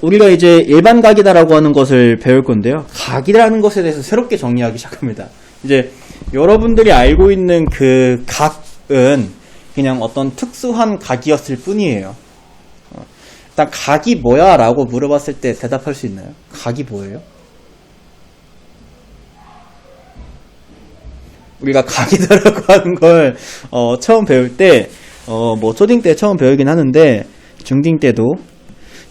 우리가 이제 일반각이다라고 하는 것을 배울 건데요. 각이라는 것에 대해서 새롭게 정리하기 시작합니다. 이제 여러분들이 알고 있는 그 각은 그냥 어떤 특수한 각이었을 뿐이에요. 일단 각이 뭐야? 라고 물어봤을 때 대답할 수 있나요? 각이 뭐예요? 우리가 각이다라고 하는 걸 처음 배울 때 뭐 초딩 때 처음 배우긴 하는데 중딩 때도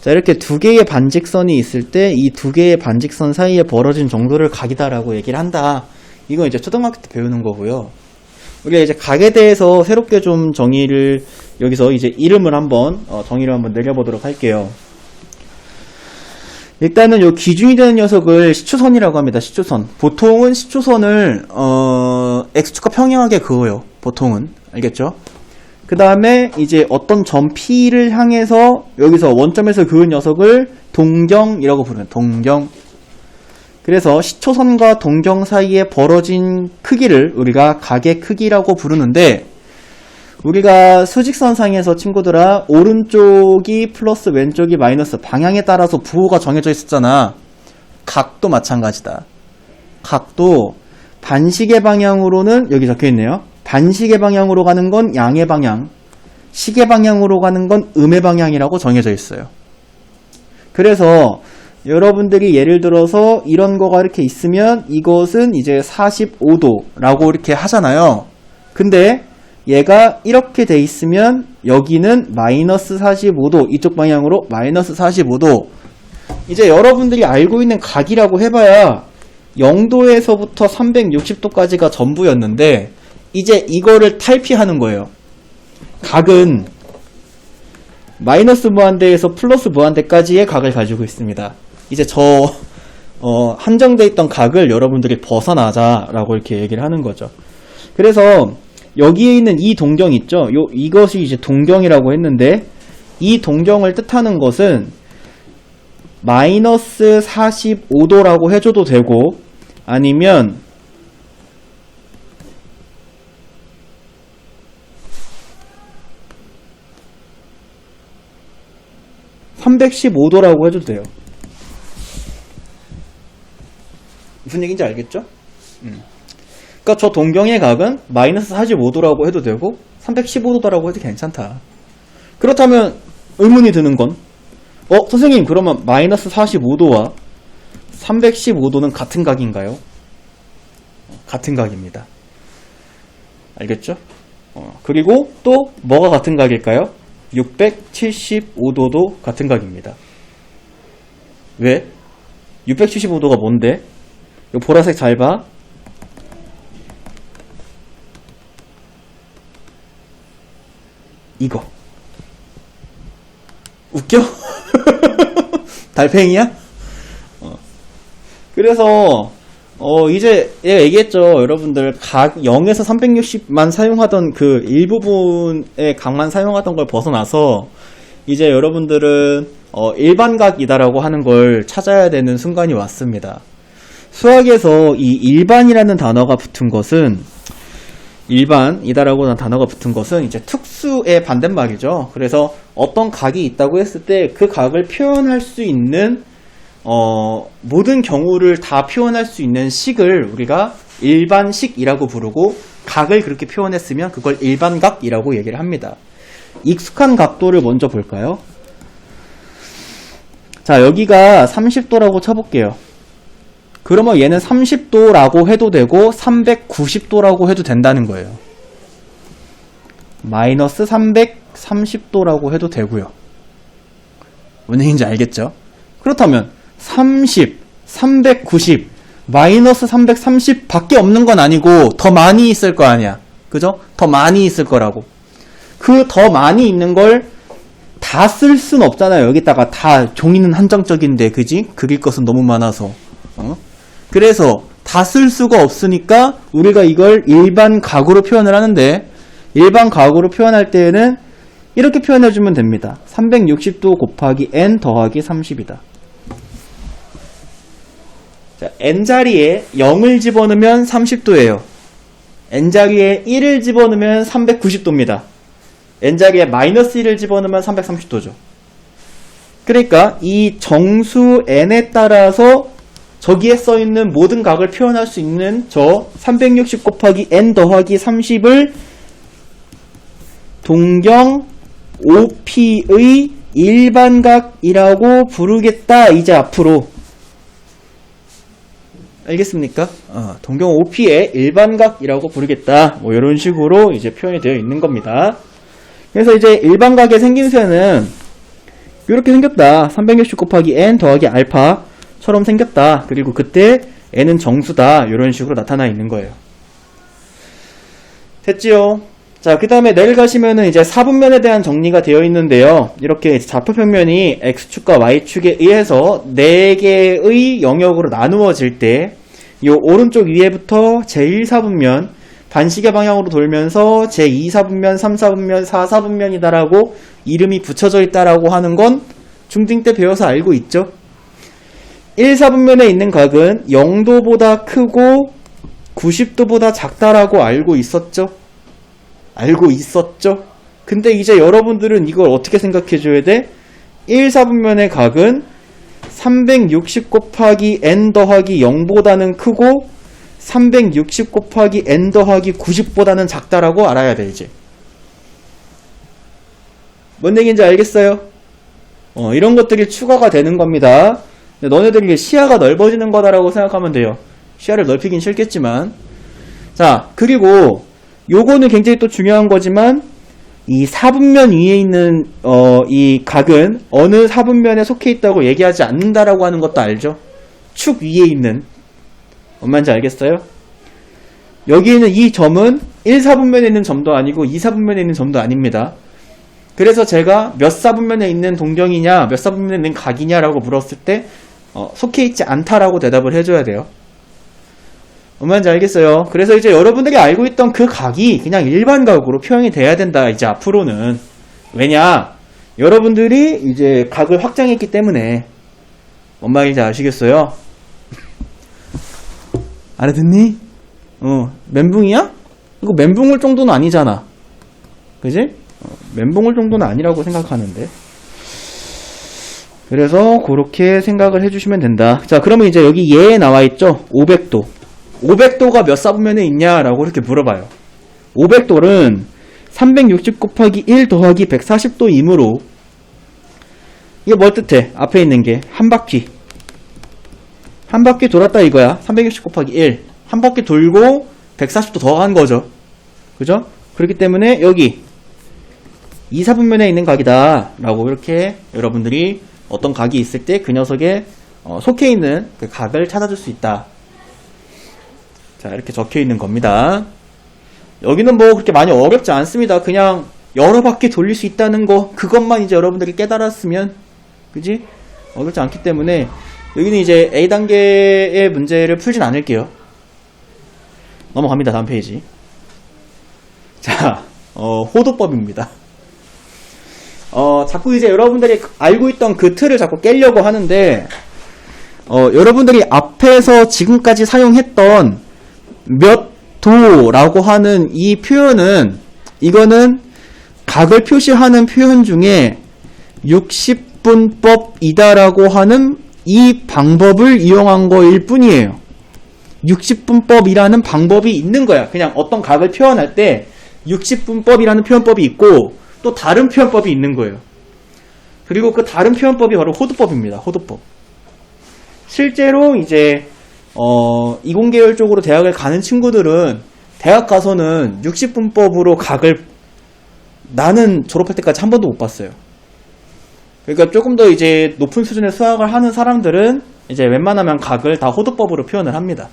자, 이렇게 두 개의 반직선이 있을 때 이 두 개의 반직선 사이에 벌어진 정도를 각이다라고 얘기를 한다. 이건 이제 초등학교 때 배우는 거고요. 우리가 이제 각에 대해서 새롭게 좀 정의를 여기서 이제 이름을 한번 정의를 한번 내려보도록 할게요. 일단은 요 기준이 되는 녀석을 시초선이라고 합니다. 시초선. 보통은 시초선을 x축과 평행하게 그어요. 보통은. 알겠죠? 그 다음에 이제 어떤 점 P를 향해서 여기서 원점에서 그은 녀석을 동경이라고 부르는 동경. 그래서 시초선과 동경 사이에 벌어진 크기를 우리가 각의 크기라고 부르는데, 우리가 수직선상에서 친구들아 오른쪽이 플러스 왼쪽이 마이너스 방향에 따라서 부호가 정해져 있었잖아. 각도 마찬가지다. 각도 반시계 방향으로는 여기 적혀 있네요. 반시계 방향으로 가는 건 양의 방향, 시계 방향으로 가는 건 음의 방향이라고 정해져 있어요. 그래서 여러분들이 예를 들어서 이런 거가 이렇게 있으면 이것은 이제 45도라고 이렇게 하잖아요. 근데 얘가 이렇게 돼 있으면 여기는 마이너스 45도, 이쪽 방향으로 마이너스 45도. 이제 여러분들이 알고 있는 각이라고 해봐야 0도에서부터 360도까지가 전부였는데 이제 이거를 탈피하는 거예요. 각은 마이너스 무한대에서 플러스 무한대까지의 각을 가지고 있습니다. 이제 한정돼 있던 각을 여러분들이 벗어나자라고 이렇게 얘기를 하는 거죠. 그래서 여기에 있는 이 동경 있죠? 이것이 이제 동경이라고 했는데, 이 동경을 뜻하는 것은 마이너스 45도라고 해줘도 되고, 아니면 (315도라고) 해줘도 돼요. 무슨 얘기인지 알겠죠? 그러니까 저 동경의 각은 마이너스 45도라고 해도 되고 315도라고 해도 괜찮다. 그렇다면 의문이 드는 건 선생님, 그러면 마이너스 45도와 315도는 같은 각인가요? 같은 각입니다. 알겠죠? 그리고 또 뭐가 같은 각일까요? 675도도 같은 각입니다. 왜? 675도가 뭔데? 이 보라색 잘 봐. 이거 웃겨? 달팽이야? 그래서 이제 얘가 얘기했죠. 여러분들 각 0에서 360만 사용하던 그 일부분의 각만 사용하던 걸 벗어나서 이제 여러분들은 일반각이다라고 하는 걸 찾아야 되는 순간이 왔습니다. 수학에서 이 일반이라는 단어가 붙은 것은, 일반이다라고 하는 단어가 붙은 것은 이제 특수의 반대말이죠. 그래서 어떤 각이 있다고 했을 때 그 각을 표현할 수 있는 모든 경우를 다 표현할 수 있는 식을 우리가 일반식이라고 부르고, 각을 그렇게 표현했으면 그걸 일반각이라고 얘기를 합니다. 익숙한 각도를 먼저 볼까요? 자, 여기가 30도라고 쳐볼게요. 그러면 얘는 30도라고 해도 되고 390도라고 해도 된다는 거예요. 마이너스 330도라고 해도 되고요. 뭔 얘기인지 알겠죠? 그렇다면 30, 390, 마이너스 330 밖에 없는 건 아니고 더 많이 있을 거 아니야. 그죠? 더 많이 있을 거라고. 그 더 많이 있는 걸 다 쓸 순 없잖아요. 여기다가 다 종이는 한정적인데, 그지? 그릴 것은 너무 많아서. 그래서 다 쓸 수가 없으니까 우리가 이걸 일반각으로 표현을 하는데, 일반각으로 표현할 때에는 이렇게 표현해주면 됩니다. 360도 곱하기 n 더하기 30이다. 자, n자리에 0을 집어넣으면 30도예요. n자리에 1을 집어넣으면 390도입니다. n자리에 마이너스 1을 집어넣으면 330도죠. 그러니까 이 정수 n에 따라서 저기에 써있는 모든 각을 표현할 수 있는 저 360 곱하기 n 더하기 30을 동경 OP의 일반각이라고 부르겠다. 이제 앞으로 알겠습니까? 동경 OP의 일반각이라고 부르겠다. 뭐 이런 식으로 이제 표현이 되어 있는 겁니다. 그래서 이제 일반각의 생김새는 이렇게 생겼다. 360 곱하기 n 더하기 알파처럼 생겼다. 그리고 그때 n은 정수다. 이런 식으로 나타나 있는 거예요. 됐지요? 자, 그 다음에 내일 가시면은 이제 사분면에 대한 정리가 되어 있는데요. 이렇게 좌표평면이 X축과 Y축에 의해서 4개의 영역으로 나누어질 때, 이 오른쪽 위에부터 제1사분면, 반시계 방향으로 돌면서 제2사분면, 3사분면, 4사분면이다라고 이름이 붙여져 있다라고 하는 건 중딩 때 배워서 알고 있죠. 1사분면에 있는 각은 0도보다 크고 90도보다 작다라고 알고 있었죠. 근데 이제 여러분들은 이걸 어떻게 생각해 줘야 돼? 1사분면의 각은 360 곱하기 n 더하기 0보다는 크고 360 곱하기 n 더하기 90보다는 작다라고 알아야 돼. 이제 뭔 얘기인지 알겠어요? 이런 것들이 추가가 되는 겁니다. 너네들이 시야가 넓어지는 거다라고 생각하면 돼요. 시야를 넓히긴 싫겠지만. 자, 그리고 요거는 굉장히 또 중요한 거지만 이 사분면 위에 있는 이 각은 어느 사분면에 속해 있다고 얘기하지 않는다라고 하는 것도 알죠? 축 위에 있는, 뭔 말인지 알겠어요? 여기 있는 이 점은 1사분면에 있는 점도 아니고 2사분면에 있는 점도 아닙니다. 그래서 제가 몇 사분면에 있는 동경이냐, 몇 사분면에 있는 각이냐라고 물었을 때 속해 있지 않다라고 대답을 해줘야 돼요. 뭔 말인지 알겠어요? 그래서 이제 여러분들이 알고 있던 그 각이 그냥 일반각으로 표현이 돼야 된다, 이제 앞으로는. 왜냐? 여러분들이 이제 각을 확장했기 때문에. 뭔 말인지 아시겠어요? 알아듣니? 멘붕이야? 이거 멘붕을 정도는 아니잖아. 그지? 멘붕을 정도는 아니라고 생각하는데. 그래서 그렇게 생각을 해주시면 된다. 자, 그러면 이제 여기 예에 나와있죠? 500도. 500도가 몇 사분면에 있냐라고 이렇게 물어봐요. 500도는 360 곱하기 1 더하기 140도이므로 이게 뭘 뜻해? 앞에 있는 게 한 바퀴. 한 바퀴 돌았다 이거야. 360 곱하기 1. 한 바퀴 돌고 140도 더 한 거죠. 그죠? 그렇기 때문에 여기 2사분면에 있는 각이다 라고 이렇게 여러분들이 어떤 각이 있을 때 그 녀석에 속해 있는 그 각을 찾아줄 수 있다. 자, 이렇게 적혀 있는 겁니다. 여기는 뭐 그렇게 많이 어렵지 않습니다. 그냥 여러 바퀴 돌릴 수 있다는 거, 그것만 이제 여러분들이 깨달았으면, 그지? 어렵지 않기 때문에 여기는 이제 A단계의 문제를 풀진 않을게요. 넘어갑니다. 다음 페이지. 자, 호도법입니다. 자꾸 이제 여러분들이 알고 있던 그 틀을 자꾸 깨려고 하는데, 여러분들이 앞에서 지금까지 사용했던 몇 도라고 하는 이 표현은, 이거는 각을 표시하는 표현 중에 60분법이다라고 하는 이 방법을 이용한 거일 뿐이에요. 60분법이라는 방법이 있는 거야. 그냥 어떤 각을 표현할 때 60분법이라는 표현법이 있고 또 다른 표현법이 있는 거예요. 그리고 그 다른 표현법이 바로 호도법입니다. 호도법. 실제로 이제 이공계열 쪽으로 대학을 가는 친구들은 대학 가서는 60분법으로 각을 나는 졸업할 때까지 한 번도 못 봤어요. 그러니까 조금 더 이제 높은 수준의 수학을 하는 사람들은 이제 웬만하면 각을 다 호도법으로 표현을 합니다.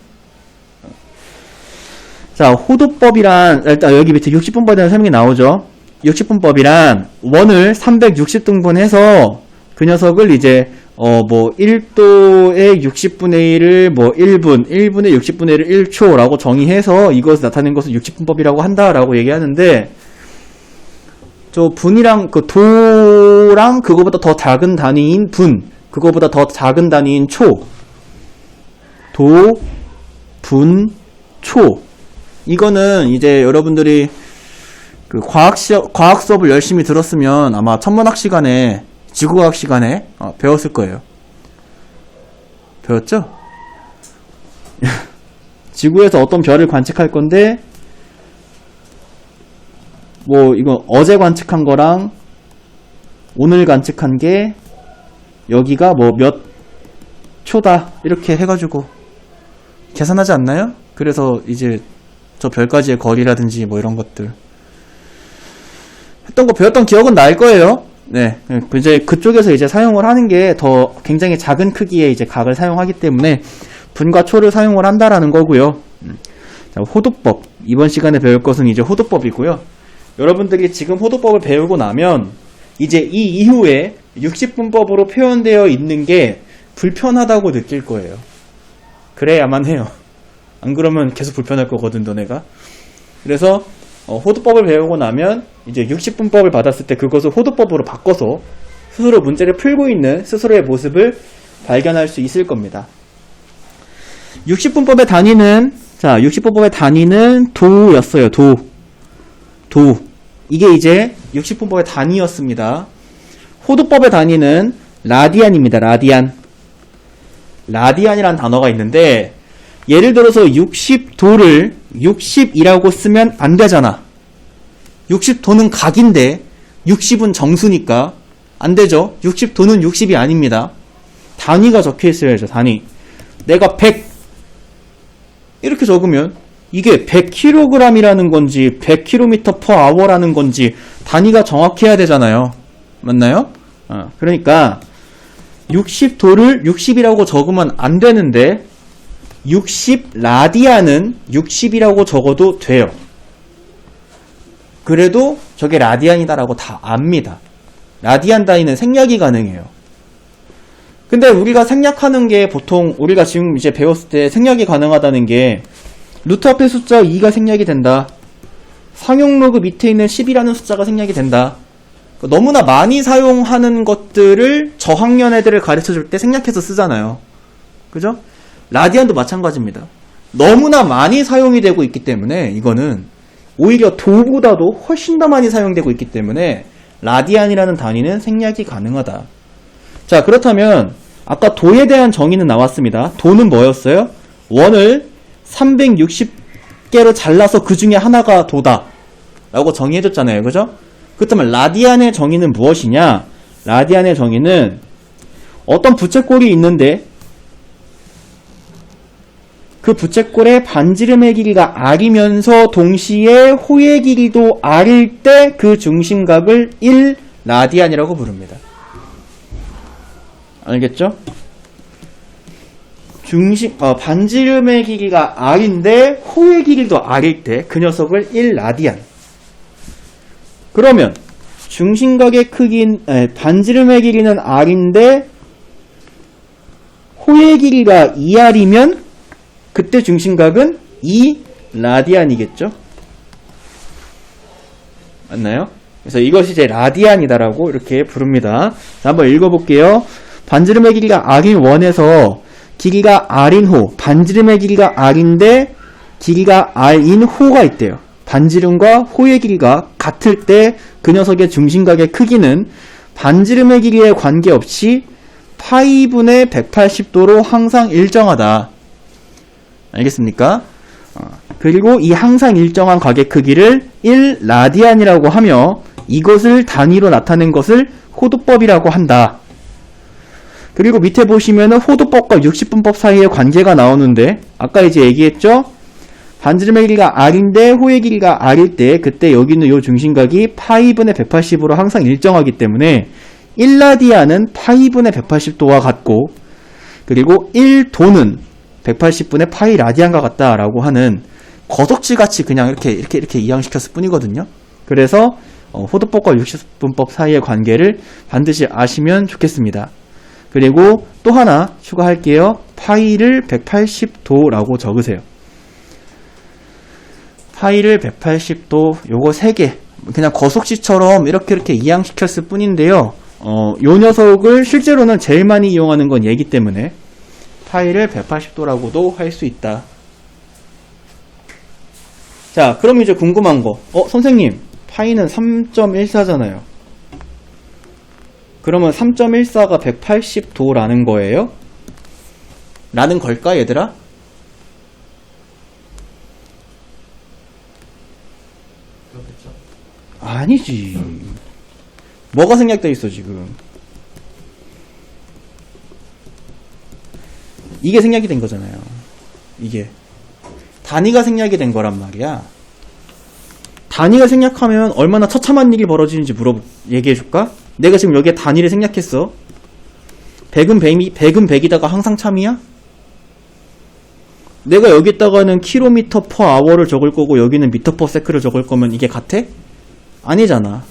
자, 호도법이란, 일단 여기 밑에 60분법에 대한 설명이 나오죠. 60분법이란 원을 360등분해서 그 녀석을 이제 뭐 1도의 60분의 1을 뭐 1분, 1분의 60분의 1을 1초라고 정의해서 이것을 나타낸 것을 60분법이라고 한다라고 얘기하는데, 저 분이랑 그 도랑 그거보다 더 작은 단위인 분, 그거보다 더 작은 단위인 초, 도, 분, 초. 이거는 이제 여러분들이 그 과학 수업을 열심히 들었으면 아마 천문학 시간에 지구과학 시간에 배웠을 거예요. 배웠죠? 지구에서 어떤 별을 관측할 건데 뭐 이거 어제 관측한 거랑 오늘 관측한 게 여기가 뭐 몇 초다 이렇게 해가지고 계산하지 않나요? 그래서 이제 저 별까지의 거리라든지 뭐 이런 것들 했던 거 배웠던 기억은 날 거예요. 네, 이제 그쪽에서 이제 사용을 하는 게 더 굉장히 작은 크기의 이제 각을 사용하기 때문에 분과 초를 사용을 한다라는 거고요. 자, 호도법 이번 시간에 배울 것은 이제 호도법이고요. 여러분들이 지금 호도법을 배우고 나면 이제 이 이후에 60분법으로 표현되어 있는 게 불편하다고 느낄 거예요. 그래야만 해요. 안 그러면 계속 불편할 거거든 너네가. 그래서 호도법을 배우고 나면 이제 60분법을 받았을 때 그것을 호도법으로 바꿔서 스스로 문제를 풀고 있는 스스로의 모습을 발견할 수 있을 겁니다. 60분법의 단위는 60분법의 단위는 도였어요. 도. 이게 이제 60분법의 단위였습니다. 호도법의 단위는 라디안입니다. 라디안이라는 단어가 있는데 예를 들어서 60도를 60이라고 쓰면 안 되잖아. 60도는 각인데 60은 정수니까 안 되죠. 60도는 60이 아닙니다. 단위가 적혀 있어야죠. 단위. 내가 100 이렇게 적으면 이게 100kg이라는 건지 100km/h라는 건지 단위가 정확해야 되잖아요. 맞나요? 그러니까 60도를 60이라고 적으면 안 되는데 60라디안은 60이라고 적어도 돼요. 그래도 저게 라디안이다라고 다 압니다. 라디안 단위는 생략이 가능해요. 근데 우리가 생략하는 게 보통 우리가 지금 이제 배웠을 때 생략이 가능하다는 게 루트 앞에 숫자 2가 생략이 된다. 상용 로그 밑에 있는 10이라는 숫자가 생략이 된다. 너무나 많이 사용하는 것들을 저학년 애들을 가르쳐줄 때 생략해서 쓰잖아요. 그죠? 라디안도 마찬가지입니다. 너무나 많이 사용이 되고 있기 때문에 이거는 오히려 도보다도 훨씬 더 많이 사용되고 있기 때문에 라디안이라는 단위는 생략이 가능하다. 자, 그렇다면 아까 도에 대한 정의는 나왔습니다. 도는 뭐였어요? 원을 360개로 잘라서 그 중에 하나가 도다 라고 정의해줬잖아요. 그죠? 그렇다면 라디안의 정의는 무엇이냐? 라디안의 정의는 어떤 부채꼴이 있는데 그 부채꼴의 반지름의 길이가 r이면서 동시에 호의 길이도 r일 때 그 중심각을 1라디안이라고 부릅니다. 알겠죠? 반지름의 길이가 r인데 호의 길이도 r일 때 그 녀석을 1라디안. 그러면 중심각의 크기인 반지름의 길이는 r인데 호의 길이가 2r이면 그때 중심각은 2라디안이겠죠? 맞나요? 그래서 이것이 이제 라디안이다라고 이렇게 부릅니다. 자, 한번 읽어볼게요. 반지름의 길이가 r인 원에서 길이가 r인 호, 반지름의 길이가 r인데 길이가 r인 호가 있대요. 반지름과 호의 길이가 같을 때 그 녀석의 중심각의 크기는 반지름의 길이에 관계없이 파이분의 180도로 항상 일정하다. 알겠습니까? 그리고 이 항상 일정한 각의 크기를 1라디안이라고 하며 이것을 단위로 나타낸 것을 호도법이라고 한다. 그리고 밑에 보시면은 호도법과 60분법 사이의 관계가 나오는데 아까 이제 얘기했죠? 반지름의 길이가 r인데 호의 길이가 r일 때 그때 여기 있는 이 중심각이 파이분의 180으로 항상 일정하기 때문에 1라디안은 파이분의 180도와 같고 그리고 1도는 180분의 파이 라디안과 같다라고 하는 거석지같이 그냥 이렇게 이양시켰을 뿐이거든요. 그래서 호도법과 60분법 사이의 관계를 반드시 아시면 좋겠습니다. 그리고 또 하나 추가할게요. 파이를 180도라고 적으세요. 파이를 180도 요거 3개 그냥 거석지처럼 이렇게 이양시켰을 뿐인데요. 요 녀석을 실제로는 제일 많이 이용하는 건 얘기 때문에 파이를 180도라고도 할 수 있다. 자, 그럼 이제 궁금한 거. 선생님, 파이는 3.14잖아요. 그러면 3.14가 180도라는 거예요? 라는 걸까, 얘들아? 그렇겠죠. 아니지. 뭐가 생략돼 있어, 지금? 이게 생략이 된 거잖아요. 이게. 단위가 생략이 된 거란 말이야. 단위가 생략하면 얼마나 처참한 일이 벌어지는지 얘기해줄까? 내가 지금 여기에 단위를 생략했어. 100은 100이다가 항상 참이야? 내가 여기다가는 킬로미터 퍼 아워를 적을 거고 여기는 미터 퍼 세크를 적을 거면 이게 같아? 아니잖아.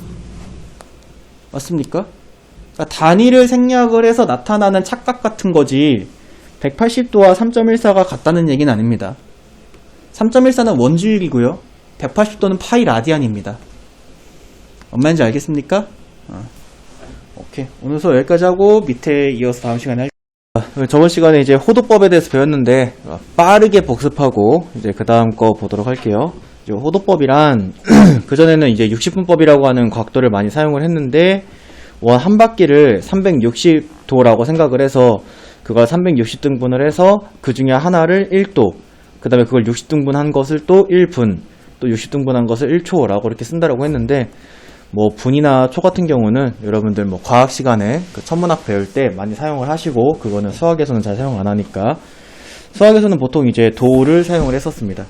맞습니까? 그러니까 단위를 생략을 해서 나타나는 착각 같은 거지 180도와 3.14가 같다는 얘기는 아닙니다. 3.14는 원주율이고요. 180도는 파이 라디안입니다. 뭔 말인지 알겠습니까? 오케이. 오늘 수업 여기까지 하고 밑에 이어서 다음 시간에 할게요. 저번 시간에 이제 호도법에 대해서 배웠는데 빠르게 복습하고 이제 그 다음 거 보도록 할게요. 이제 호도법이란 그전에는 이제 60분법이라고 하는 과학도를 많이 사용을 했는데 원 한 바퀴를 360도라고 생각을 해서 그걸 360등분을 해서 그 중에 하나를 1도, 그 다음에 그걸 60등분 한 것을 또 1분, 또 60등분 한 것을 1초라고 이렇게 쓴다라고 했는데, 뭐 분이나 초 같은 경우는 여러분들 뭐 과학 시간에 그 천문학 배울 때 많이 사용을 하시고, 그거는 수학에서는 잘 사용 안 하니까, 수학에서는 보통 이제 도를 사용을 했었습니다.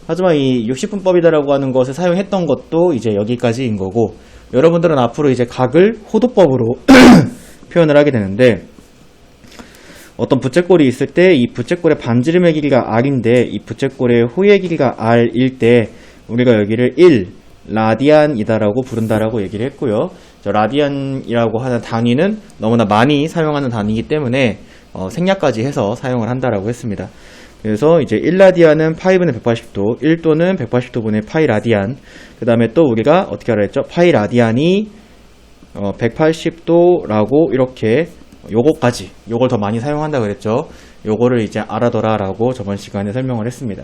하지만 이 60분법이다라고 하는 것을 사용했던 것도 이제 여기까지인 거고, 여러분들은 앞으로 이제 각을 호도법으로 표현을 하게 되는데, 어떤 부채꼴이 있을 때 이 부채꼴의 반지름의 길이가 r인데 이 부채꼴의 호의 길이가 r일 때 우리가 여기를 1 라디안이다라고 부른다라고 얘기를 했고요. 저 라디안이라고 하는 단위는 너무나 많이 사용하는 단위이기 때문에 생략까지 해서 사용을 한다라고 했습니다. 그래서 이제 1라디안은 파이분의 180도, 1도는 180도분의 파이 라디안. 그 다음에 또 우리가 어떻게 하라 했죠? 파이 라디안이 180도라고 이렇게 요거까지, 요걸 더 많이 사용한다 그랬죠. 요거를 이제 알아둬라라고 저번 시간에 설명을 했습니다.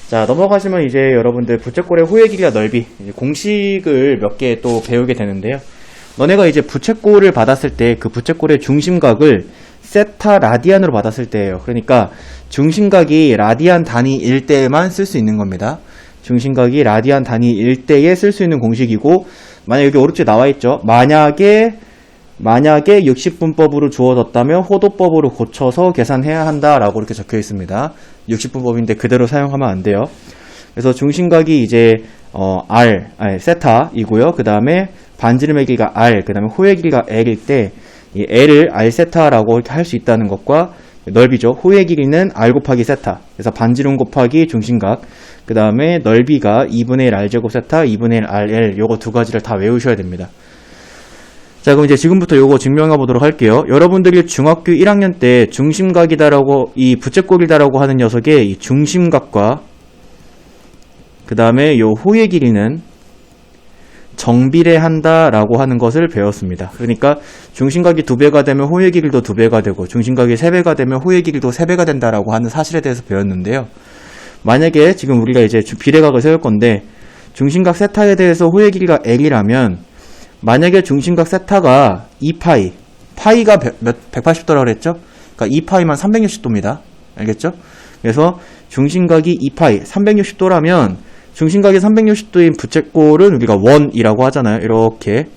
자, 넘어가시면 이제 여러분들 부채꼴의 호의 길이와 넓이, 이제 공식을 몇 개 또 배우게 되는데요. 너네가 이제 부채꼴을 받았을 때 그 부채꼴의 중심각을 세타 라디안으로 받았을 때예요. 그러니까 중심각이 라디안 단위일 때만 쓸 수 있는 겁니다. 중심각이 라디안 단위일 때에 쓸 수 있는 공식이고, 만약 여기 오른쪽에 나와 있죠. 만약에 60분법으로 주어졌다면 호도법으로 고쳐서 계산해야 한다라고 이렇게 적혀 있습니다. 60분법인데 그대로 사용하면 안 돼요. 그래서 중심각이 이제 세타이고요. 그 다음에 반지름의 길이가 r, 그 다음에 호의 길이가 l일 때 이 l을 r 세타라고 할 수 있다는 것과 넓이죠. 호의 길이는 r 곱하기 세타. 그래서 반지름 곱하기 중심각. 그 다음에 넓이가 2분의 1 r 제곱 세타, 2분의 1 rl. 요거 두 가지를 다 외우셔야 됩니다. 자, 그럼 이제 지금부터 요거 증명해 보도록 할게요. 여러분들이 중학교 1학년 때 중심각이다라고, 이 부채꼴이다라고 하는 녀석의 이 중심각과 그 다음에 요 호의 길이는 정비례한다라고 하는 것을 배웠습니다. 그러니까 중심각이 2배가 되면 호의 길이도 2배가 되고 중심각이 3배가 되면 호의 길이도 3배가 된다라고 하는 사실에 대해서 배웠는데요. 만약에 지금 우리가 이제 비례각을 세울 건데 중심각 세타에 대해서 호의 길이가 l이라면 만약에 중심각 세타가 2파이, 파이가 180도라고 그랬죠? 그러니까 2파이만 360도입니다. 알겠죠? 그래서 중심각이 2파이, 360도라면 중심각이 360도인 부채꼴은 우리가 원이라고 하잖아요. 이렇게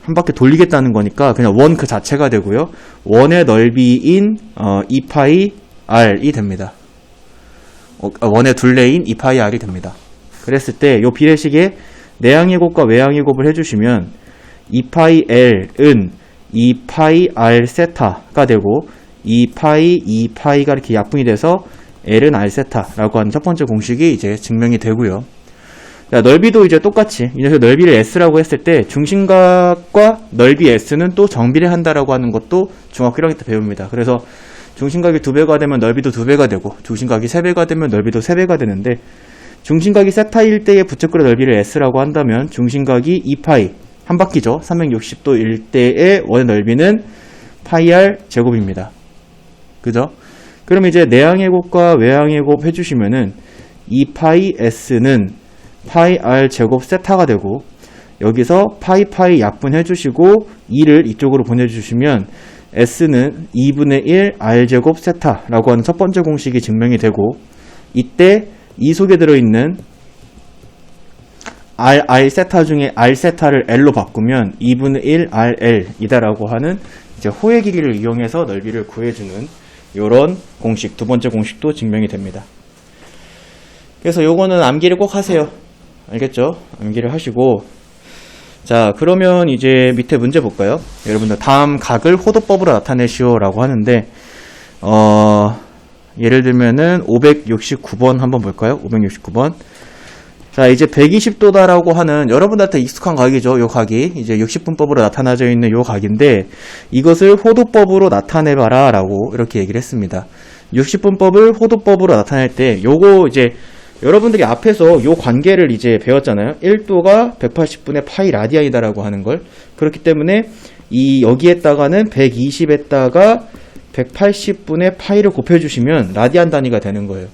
한 바퀴 돌리겠다는 거니까 그냥 원 그 자체가 되고요. 원의 넓이인 2파이 r이 됩니다. 원의 둘레인 2파이 r이 됩니다. 그랬을 때 이 비례식에 내항의 곱과 외항의 곱을 해주시면 2파이 l은 2파이 r 세타가 되고 2파이가 이렇게 약분이 돼서 l은 r 세타라고 하는 첫 번째 공식이 이제 증명이 되고요. 자, 넓이도 이제 똑같이 이제 넓이를 s라고 했을 때 중심각과 넓이 s는 또 정비례 한다라고 하는 것도 중학교 1학년 때 배웁니다. 그래서 중심각이 2배가 되면 넓이도 2배가 되고 중심각이 3배가 되면 넓이도 3배가 되는데 중심각이 세타일 때의 부채꼴의 넓이를 s라고 한다면 중심각이 2파이 한 바퀴죠. 360도일 때의 원의 넓이는 파이 r 제곱입니다. 그죠? 그럼 이제 내항의 곱과 외항의 곱 해주시면은 2파이 s는 파이 r 제곱 세타가 되고 여기서 파이 약분해 주시고 2를 이쪽으로 보내주시면 S는 2분의 1 R제곱 세타라고 하는 첫 번째 공식이 증명이 되고, 이때 이 속에 들어있는 R 세타 중에 R 세타를 L로 바꾸면 2분의 1 RL 이다라고 하는 이제 호의 길이를 이용해서 넓이를 구해주는 이런 공식, 두 번째 공식도 증명이 됩니다. 그래서 요거는 암기를 꼭 하세요. 알겠죠? 암기를 하시고, 자, 그러면 이제 밑에 문제 볼까요? 여러분들 다음 각을 호도법으로 나타내시오 라고 하는데, 예를 들면은 569번 한번 볼까요? 569번. 자, 이제 120도다라고 하는 여러분들한테 익숙한 각이죠. 요 각이 이제 60분법으로 나타나져 있는 요 각인데, 이것을 호도법으로 나타내봐라 라고 이렇게 얘기를 했습니다. 60분법을 호도법으로 나타낼 때 요거 이제 여러분들이 앞에서 요 관계를 이제 배웠잖아요. 1도가 180분의 파이 라디안이다라고 하는 걸. 그렇기 때문에 이 여기에다가는 120에다가 180분의 파이를 곱해주시면 라디안 단위가 되는 거예요.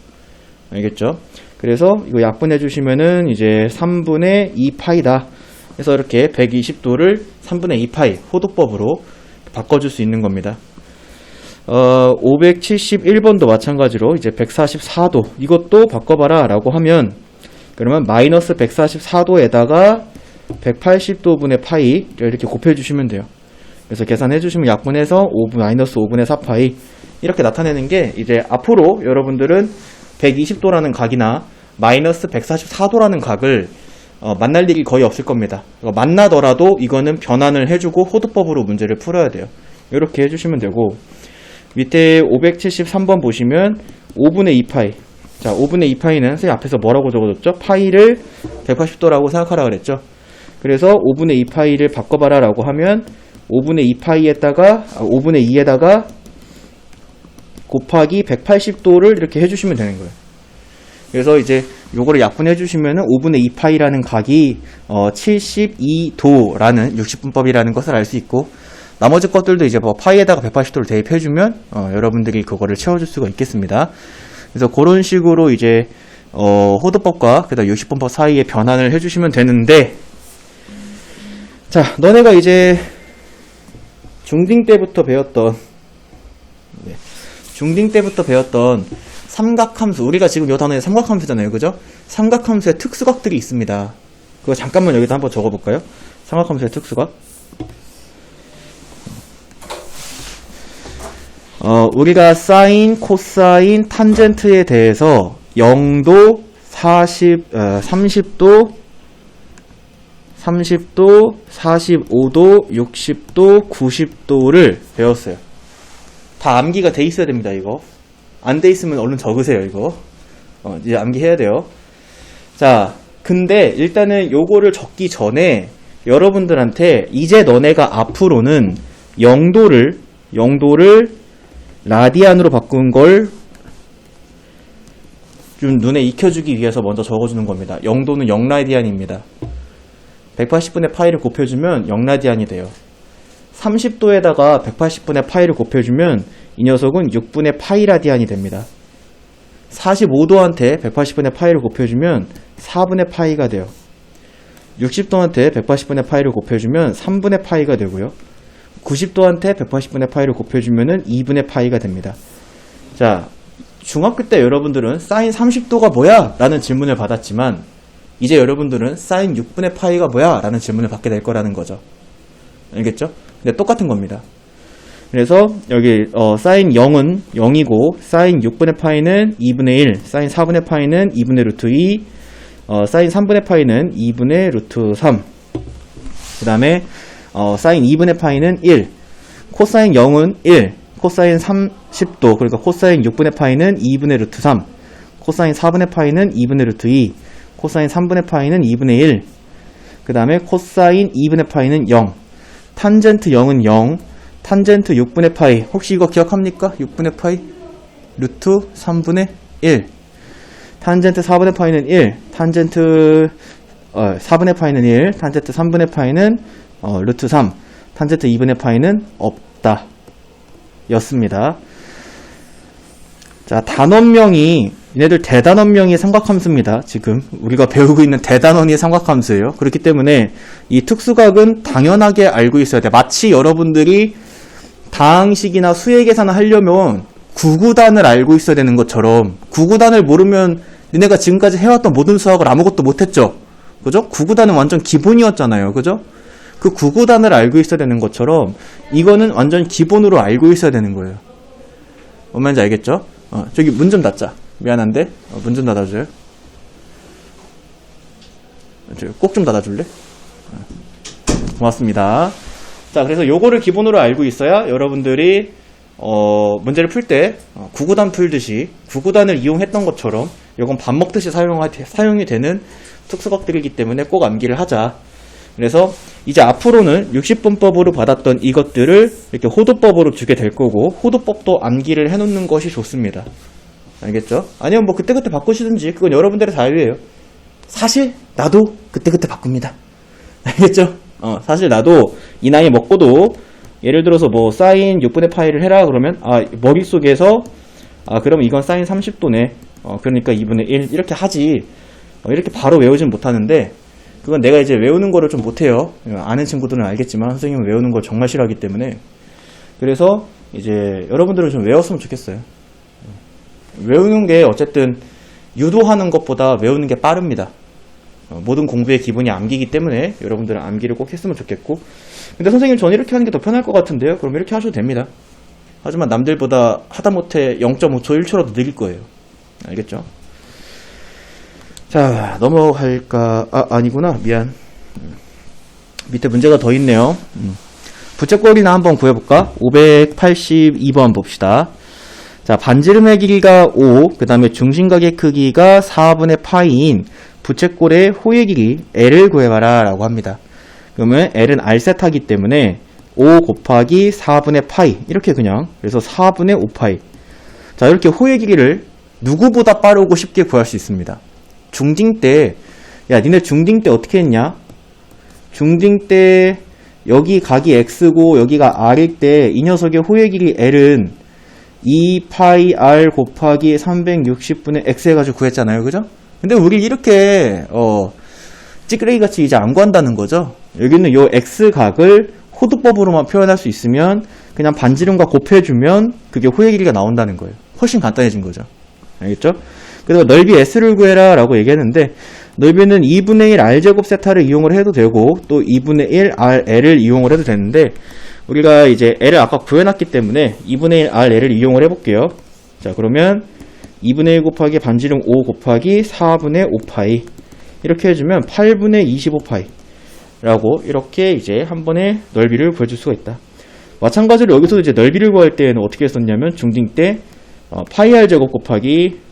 알겠죠? 그래서 이거 약분해 주시면은 이제 3분의 2 파이다. 그래서 이렇게 120도를 3분의 2 파이 호도법으로 바꿔줄 수 있는 겁니다. 571번도 마찬가지로 이제 144도 이것도 바꿔봐라 라고 하면, 그러면 마이너스 144도에다가 180도분의 파이 이렇게 곱해주시면 돼요. 그래서 계산해 주시면 약분해서 마이너스 5분의 4파이 이렇게 나타내는 게, 이제 앞으로 여러분들은 120도라는 각이나 마이너스 144도라는 각을 만날 일이 거의 없을 겁니다. 만나더라도 이거는 변환을 해주고 호도법으로 문제를 풀어야 돼요. 이렇게 해주시면 되고, 밑에 573번 보시면 5분의 2파이. 자, 5분의 2파이는 선생님 앞에서 뭐라고 적어줬죠? 파이를 180도라고 생각하라 그랬죠? 그래서 5분의 2파이를 바꿔봐라 라고 하면 5분의 2파이에다가 5분의 2에다가 곱하기 180도를 이렇게 해주시면 되는 거예요. 그래서 이제 요거를 약분해 주시면은 5분의 2파이라는 각이 72도라는 60분법이라는 것을 알 수 있고, 나머지 것들도 이제 뭐 파이에다가 180도를 대입해주면 여러분들이 그거를 채워줄 수가 있겠습니다. 그래서 그런 식으로 이제 호도법과 그다음 60분법 사이에 변환을 해주시면 되는데, 자, 너네가 이제 중딩 때부터 배웠던 삼각함수, 우리가 지금 요 단어에 삼각함수잖아요, 그죠? 삼각함수의 특수각들이 있습니다. 그거 잠깐만 여기다 한번 적어볼까요? 삼각함수의 특수각. 우리가 사인, 코사인, 탄젠트에 대해서 0도, 30도, 45도, 60도, 90도를 배웠어요. 다 암기가 돼 있어야 됩니다, 이거. 안 돼 있으면 얼른 적으세요, 이거. 이제 암기해야 돼요. 자, 근데 일단은 요거를 적기 전에 여러분들한테 이제 너네가 앞으로는 0도를 라디안으로 바꾼 걸 좀 눈에 익혀주기 위해서 먼저 적어주는 겁니다. 0도는 0라디안입니다. 180분의 파이를 곱해주면 0라디안이 돼요. 30도에다가 180분의 파이를 곱해주면 이 녀석은 6분의 파이 라디안이 됩니다. 45도한테 180분의 파이를 곱해주면 4분의 파이가 돼요. 60도한테 180분의 파이를 곱해주면 3분의 파이가 되고요. 90도한테 180분의 파이를 곱해주면 2분의 파이가 됩니다. 자, 중학교 때 여러분들은 사인 30도가 뭐야? 라는 질문을 받았지만, 이제 여러분들은 사인 6분의 파이가 뭐야? 라는 질문을 받게 될 거라는 거죠. 알겠죠? 근데 똑같은 겁니다. 그래서 여기 사인 0은 0이고, 사인 6분의 파이는 2분의 1, 사인 4분의 파이는 2분의 루트 2, 사인 3분의 파이는 2분의 루트 3, 그 다음에 사인 2분의 파이는 1, 코사인 0은 1, 코사인 30도, 그러니까 코사인 6분의 파이는 2분의 루트 3, 코사인 4분의 파이는 2분의 루트 2, 코사인 3분의 파이는 2분의 1, 그 다음에 코사인 2분의 파이는 0, 탄젠트 0은 0, 탄젠트 6분의 파이, 혹시 이거 기억합니까? 6분의 파이? 루트 3분의 1. 탄젠트 4분의 파이는 1, 탄젠트 4분의 파이는 1, 탄젠트 3분의 파이는 루트 3, 탄젠트 2분의 파이는 없다 였습니다. 자, 단원명이 얘네들 대단원명의 삼각함수입니다. 지금 우리가 배우고 있는 대단원의 삼각함수예요. 그렇기 때문에 이 특수각은 당연하게 알고 있어야 돼. 마치 여러분들이 다항식이나 수의 계산을 하려면 구구단을 알고 있어야 되는 것처럼, 구구단을 모르면 니네가 지금까지 해왔던 모든 수학을 아무것도 못했죠. 그죠? 구구단은 완전 기본이었잖아요. 그죠? 그 구구단을 알고 있어야 되는 것처럼 이거는 완전 기본으로 알고 있어야 되는 거예요. 뭔 말인지 알겠죠? 저기 문 좀 닫자. 미안한데 문 좀 닫아줘요. 꼭 좀 닫아줄래? 고맙습니다. 자, 그래서 요거를 기본으로 알고 있어야 여러분들이 문제를 풀 때 구구단 풀듯이 구구단을 이용했던 것처럼 요건 밥 먹듯이 사용이 되는 특수각들이기 때문에 꼭 암기를 하자. 그래서 이제 앞으로는 60분법으로 받았던 이것들을 이렇게 호도법으로 주게 될 거고, 호도법도 암기를 해놓는 것이 좋습니다. 알겠죠? 아니면 뭐 그때그때 바꾸시든지 그건 여러분들의 자유예요. 사실 나도 그때그때 바꿉니다. 알겠죠? 사실 나도 이 나이 먹고도 예를 들어서 뭐 사인 6분의 파이를 해라 그러면 머릿속에서 그럼 이건 사인 30도네. 그러니까 2분의 1 이렇게 하지. 이렇게 바로 외우진 못하는데, 그건 내가 이제 외우는 거를 좀 못해요. 아는 친구들은 알겠지만 선생님은 외우는 걸 정말 싫어하기 때문에. 그래서 이제 여러분들은 좀 외웠으면 좋겠어요. 외우는 게 어쨌든 유도하는 것보다 외우는 게 빠릅니다. 모든 공부의 기본이 암기이기 때문에 여러분들은 암기를 꼭 했으면 좋겠고, 근데 선생님 전 이렇게 하는 게 더 편할 것 같은데요? 그럼 이렇게 하셔도 됩니다. 하지만 남들보다 하다못해 0.5초 1초라도 느릴 거예요. 알겠죠? 자, 넘어갈까? 아니구나. 미안. 밑에 문제가 더 있네요. 부채꼴이나 한번 구해볼까? 582번 봅시다. 자, 반지름의 길이가 5, 그 다음에 중심각의 크기가 4분의 파이인 부채꼴의 호의 길이 L을 구해봐라 라고 합니다. 그러면 L은 R세타기 때문에 5 곱하기 4분의 파이, 이렇게 그냥, 그래서 4분의 5파이. 자, 이렇게 호의 길이를 누구보다 빠르고 쉽게 구할 수 있습니다. 중딩 때, 야, 니네 중딩 때 어떻게 했냐? 중딩 때 여기 각이 x고 여기가 r일 때 이 녀석의 호의 길이 L은 2파이 r 곱하기 360분의 x 해가지고 구했잖아요. 그죠? 근데 우리 이렇게 찌끄레기 같이 이제 안 구한다는 거죠. 여기는 요 x각을 호도법으로만 표현할 수 있으면 그냥 반지름과 곱해주면 그게 호의 길이가 나온다는 거예요. 훨씬 간단해진 거죠. 알겠죠? 그리고 넓이 s를 구해라 라고 얘기했는데, 넓이는 2분의 1 r제곱 세타를 이용을 해도 되고 또 2분의 1 rl을 이용을 해도 되는데, 우리가 이제 l을 아까 구해놨기 때문에 2분의 1 rl을 이용을 해볼게요. 자, 그러면 2분의 1 곱하기 반지름 5 곱하기 4분의 5파이, 이렇게 해주면 8분의 25파이 라고 이렇게 이제 한 번에 넓이를 구해줄 수가 있다. 마찬가지로 여기서 이제 넓이를 구할 때는 어떻게 했었냐면, 중딩 때 파이 r 제곱 곱하기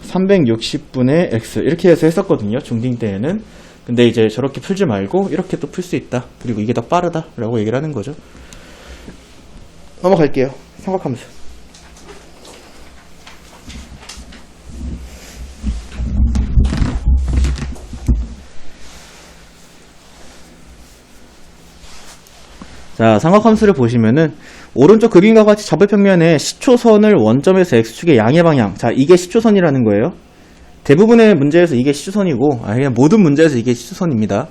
360분의 x 이렇게 해서 했었거든요. 중딩 때에는. 근데 이제 저렇게 풀지 말고 이렇게 또 풀 수 있다. 그리고 이게 더 빠르다 라고 얘기를 하는 거죠. 넘어갈게요. 삼각함수. 자, 삼각함수를 보시면은 오른쪽 그림과 같이 접을평면에 시초선을 원점에서 x축의 양의 방향, 자, 이게 시초선이라는 거예요. 대부분의 문제에서 이게 시초선이고, 그냥 모든 문제에서 이게 시초선입니다.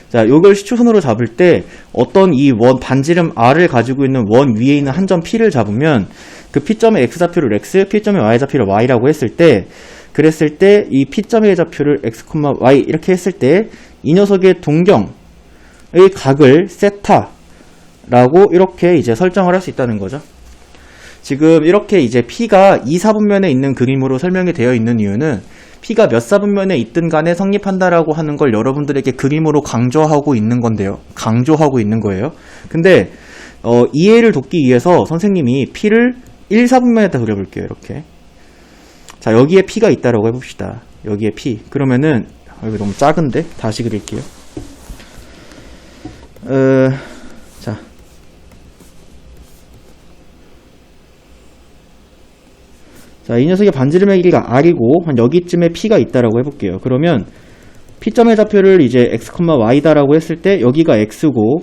자, 요걸 시초선으로 잡을 때 어떤 이 원 반지름 r을 가지고 있는 원 위에 있는 한 점 p를 잡으면 그 p점의 x좌표를 x, p점의 y좌표를 y라고 했을 때, 그랬을 때 이 p점의 좌표를 x, y 이렇게 했을 때 이 녀석의 동경의 각을 세타 라고 이렇게 이제 설정을 할 수 있다는 거죠. 지금 이렇게 이제 P가 2, 4분면에 있는 그림으로 설명이 되어 있는 이유는 P가 몇 4분면에 있든 간에 성립한다라고 하는 걸 여러분들에게 그림으로 강조하고 있는 건데요. 강조하고 있는 거예요. 근데 이해를 돕기 위해서 선생님이 P를 1, 4분면에다 그려볼게요. 이렇게. 자, 여기에 P가 있다라고 해봅시다. 여기에 P. 그러면은 여기 너무 작은데 다시 그릴게요. 자, 이 녀석의 반지름의 길이가 r이고 한 여기쯤에 p가 있다라고 해볼게요. 그러면 p점의 좌표를 이제 x, y다라고 했을 때 여기가 x고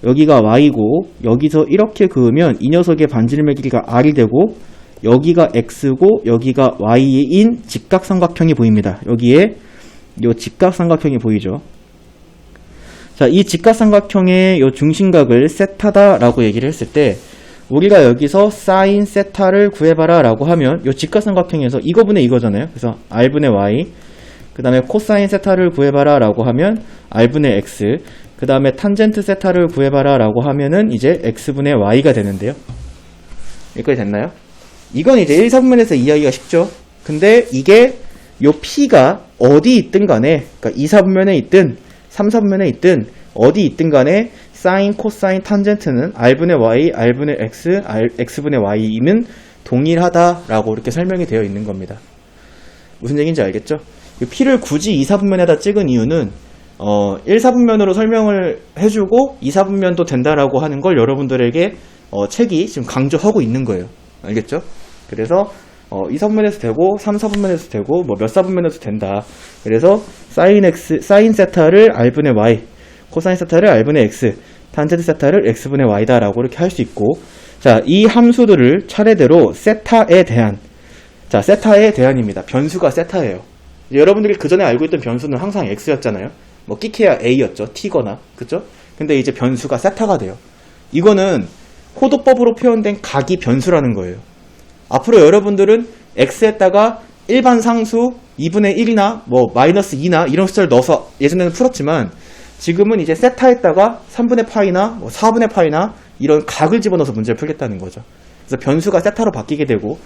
여기가 y고 여기서 이렇게 그으면 이 녀석의 반지름의 길이가 r이 되고 여기가 x고 여기가 y인 직각삼각형이 보입니다. 여기에 요 직각삼각형이 보이죠. 자, 이 직각삼각형의 요 중심각을 세타다라고 얘기를 했을 때 우리가 여기서 사인 세타를 구해봐라 라고 하면 요 직각삼각형에서 이거분의 이거잖아요. 그래서 r분의 y, 그 다음에 코사인 세타를 구해봐라 라고 하면 r분의 x, 그 다음에 탄젠트 세타를 구해봐라 라고 하면은 이제 x분의 y가 되는데요. 여기까지 됐나요? 이건 이제 1, 4분면에서 이해하기가 쉽죠. 근데 이게 요 p가 어디 있든 간에, 그러니까 2, 4분면에 있든 3, 4분면에 있든 어디 있든 간에 사인, 코사인, 탄젠트는 r분의 y, r분의 x, x분의 y이면 동일하다라고 이렇게 설명이 되어 있는 겁니다. 무슨 얘기인지 알겠죠? p를 굳이 2, 4분면에다 찍은 이유는 1, 4분면으로 설명을 해주고 2, 4분면도 된다라고 하는 걸 여러분들에게 책이 지금 강조하고 있는 거예요. 알겠죠? 그래서 2, 4분면에서 되고 3, 4분면에서 되고 뭐 몇 4분면에서 된다. 그래서 사인 세타를 r분의 y, 코사인 세타를 r분의 x, 탄젠트 세타를 x분의 y다라고 이렇게 할 수 있고, 자, 이 함수들을 차례대로 세타에 대한, 자, 세타에 대한입니다. 변수가 세타예요. 여러분들이 그 전에 알고 있던 변수는 항상 x였잖아요. 뭐 끼케야 a였죠. t거나, 그쵸? 근데 이제 변수가 세타가 돼요. 이거는 호도법으로 표현된 각이 변수라는 거예요. 앞으로 여러분들은 x에다가 일반 상수 2분의 1이나 뭐 마이너스 2나 이런 숫자를 넣어서 예전에는 풀었지만 지금은 이제 세타에다가 3분의 파이나 뭐 4분의 파이나 이런 각을 집어넣어서 문제를 풀겠다는 거죠. 그래서 변수가 세타로 바뀌게 되고